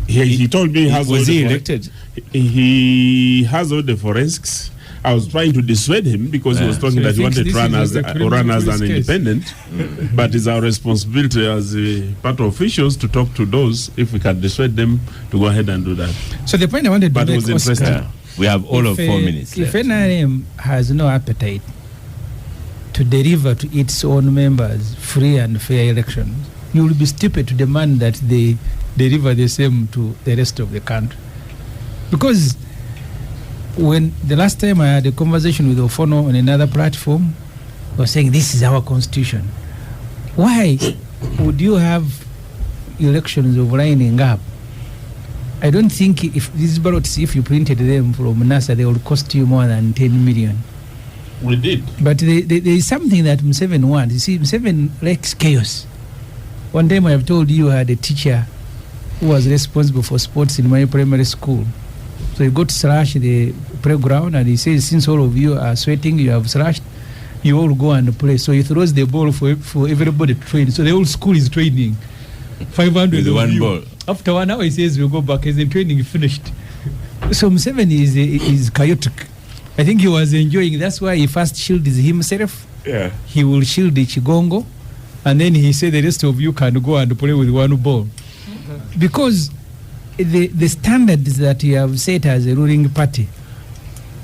he told me was he elected? He has all the forensics. I was trying to dissuade him because he was talking that he wanted to run as an independent. But it's our responsibility as party officials to talk to those, if we can dissuade them, to go ahead and do that. So the point I wanted to but make was interesting. Yeah. We have all of 4 minutes If left. NRM has no appetite to deliver to its own members free and fair elections, you will be stupid to demand that they deliver the same to the rest of the country. Because when the last time I had a conversation with Ofono on another platform, I was saying this is our constitution. Why would you have elections of lining up? I don't think if these ballots, if you printed them from NASA, they would cost you more than 10 million. We did. But there is something that Museveni wants. You see, Museveni likes chaos. One time I have told you I had a teacher who was responsible for sports in my primary school. So he got to slash the playground and he says, since all of you are sweating, you have slashed, you all go and play. So he throws the ball for everybody to train. So the whole school is training. 500 with one ball. After 1 hour, he says, we'll go back. He's in training, finished. So Museveni is chaotic. I think he was enjoying. That's why he first shielded himself. Yeah. He will shield the Chigongo. And then he said, the rest of you can go and play with one ball. Because the standards that you have set as a ruling party,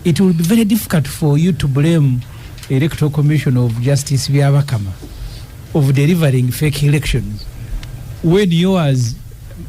it will be very difficult for you to blame the Electoral Commission of Justice Byabakama of delivering fake elections when yours,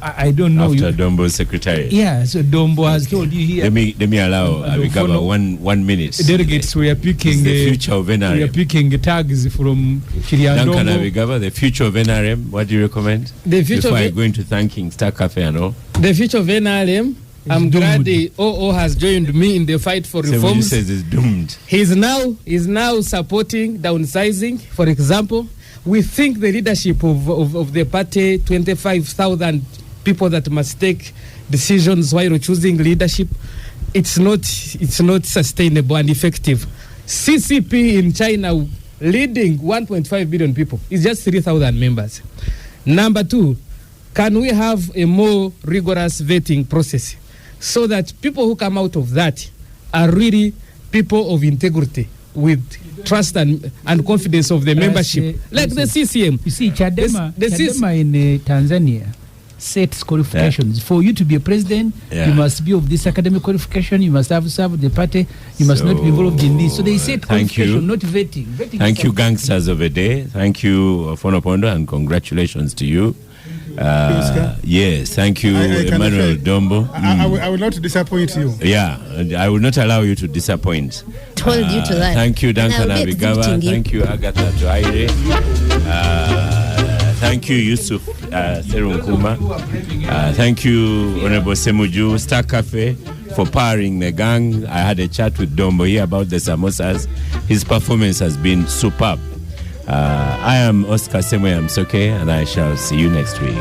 I don't know. After Dombo's secretariat. Yeah, so Dombo has told you here. Let me allow Abigaba 1 minute. Delegates, we are picking the future of NRM. We are picking tags from Chiriandombo. Duncan Abigaba, the future of NRM. What do you recommend? The future before I go into thanking Star Cafe and all. The future of NRM. I'm glad the OO has joined me in the fight for reforms. Ssemujju says it's doomed. He's now supporting downsizing. For example, we think the leadership of the party, 25,000 people that must take decisions while choosing leadership, it's not sustainable and effective. CCP in China leading 1.5 billion people is just 3,000 members. Number two, can we have a more rigorous vetting process so that people who come out of that are really people of integrity with trust and confidence of the membership, like the CCM. You see, Chadema in Tanzania sets qualifications. For you to be a president, you must be of this academic qualification, you must have served the party, you must not be involved in this. So they set qualification, not vetting. Thank you, gangsters of the day. Thank you, Fono Pondo, and congratulations to you. Yes, thank you, Emmanuel Dombo. I will not disappoint you. Yeah, I will not allow you to disappoint. Told you to that. Thank you, Duncan Abigaba. Thank you, Agatha Joaire. Thank you, Yusuf Serunkuma. Thank you, Honorable Ssemujju, Star Cafe, for powering the gang. I had a chat with Dombo here about the samosas. His performance has been superb. I am Oscar Nsemujju, and I shall see you next week.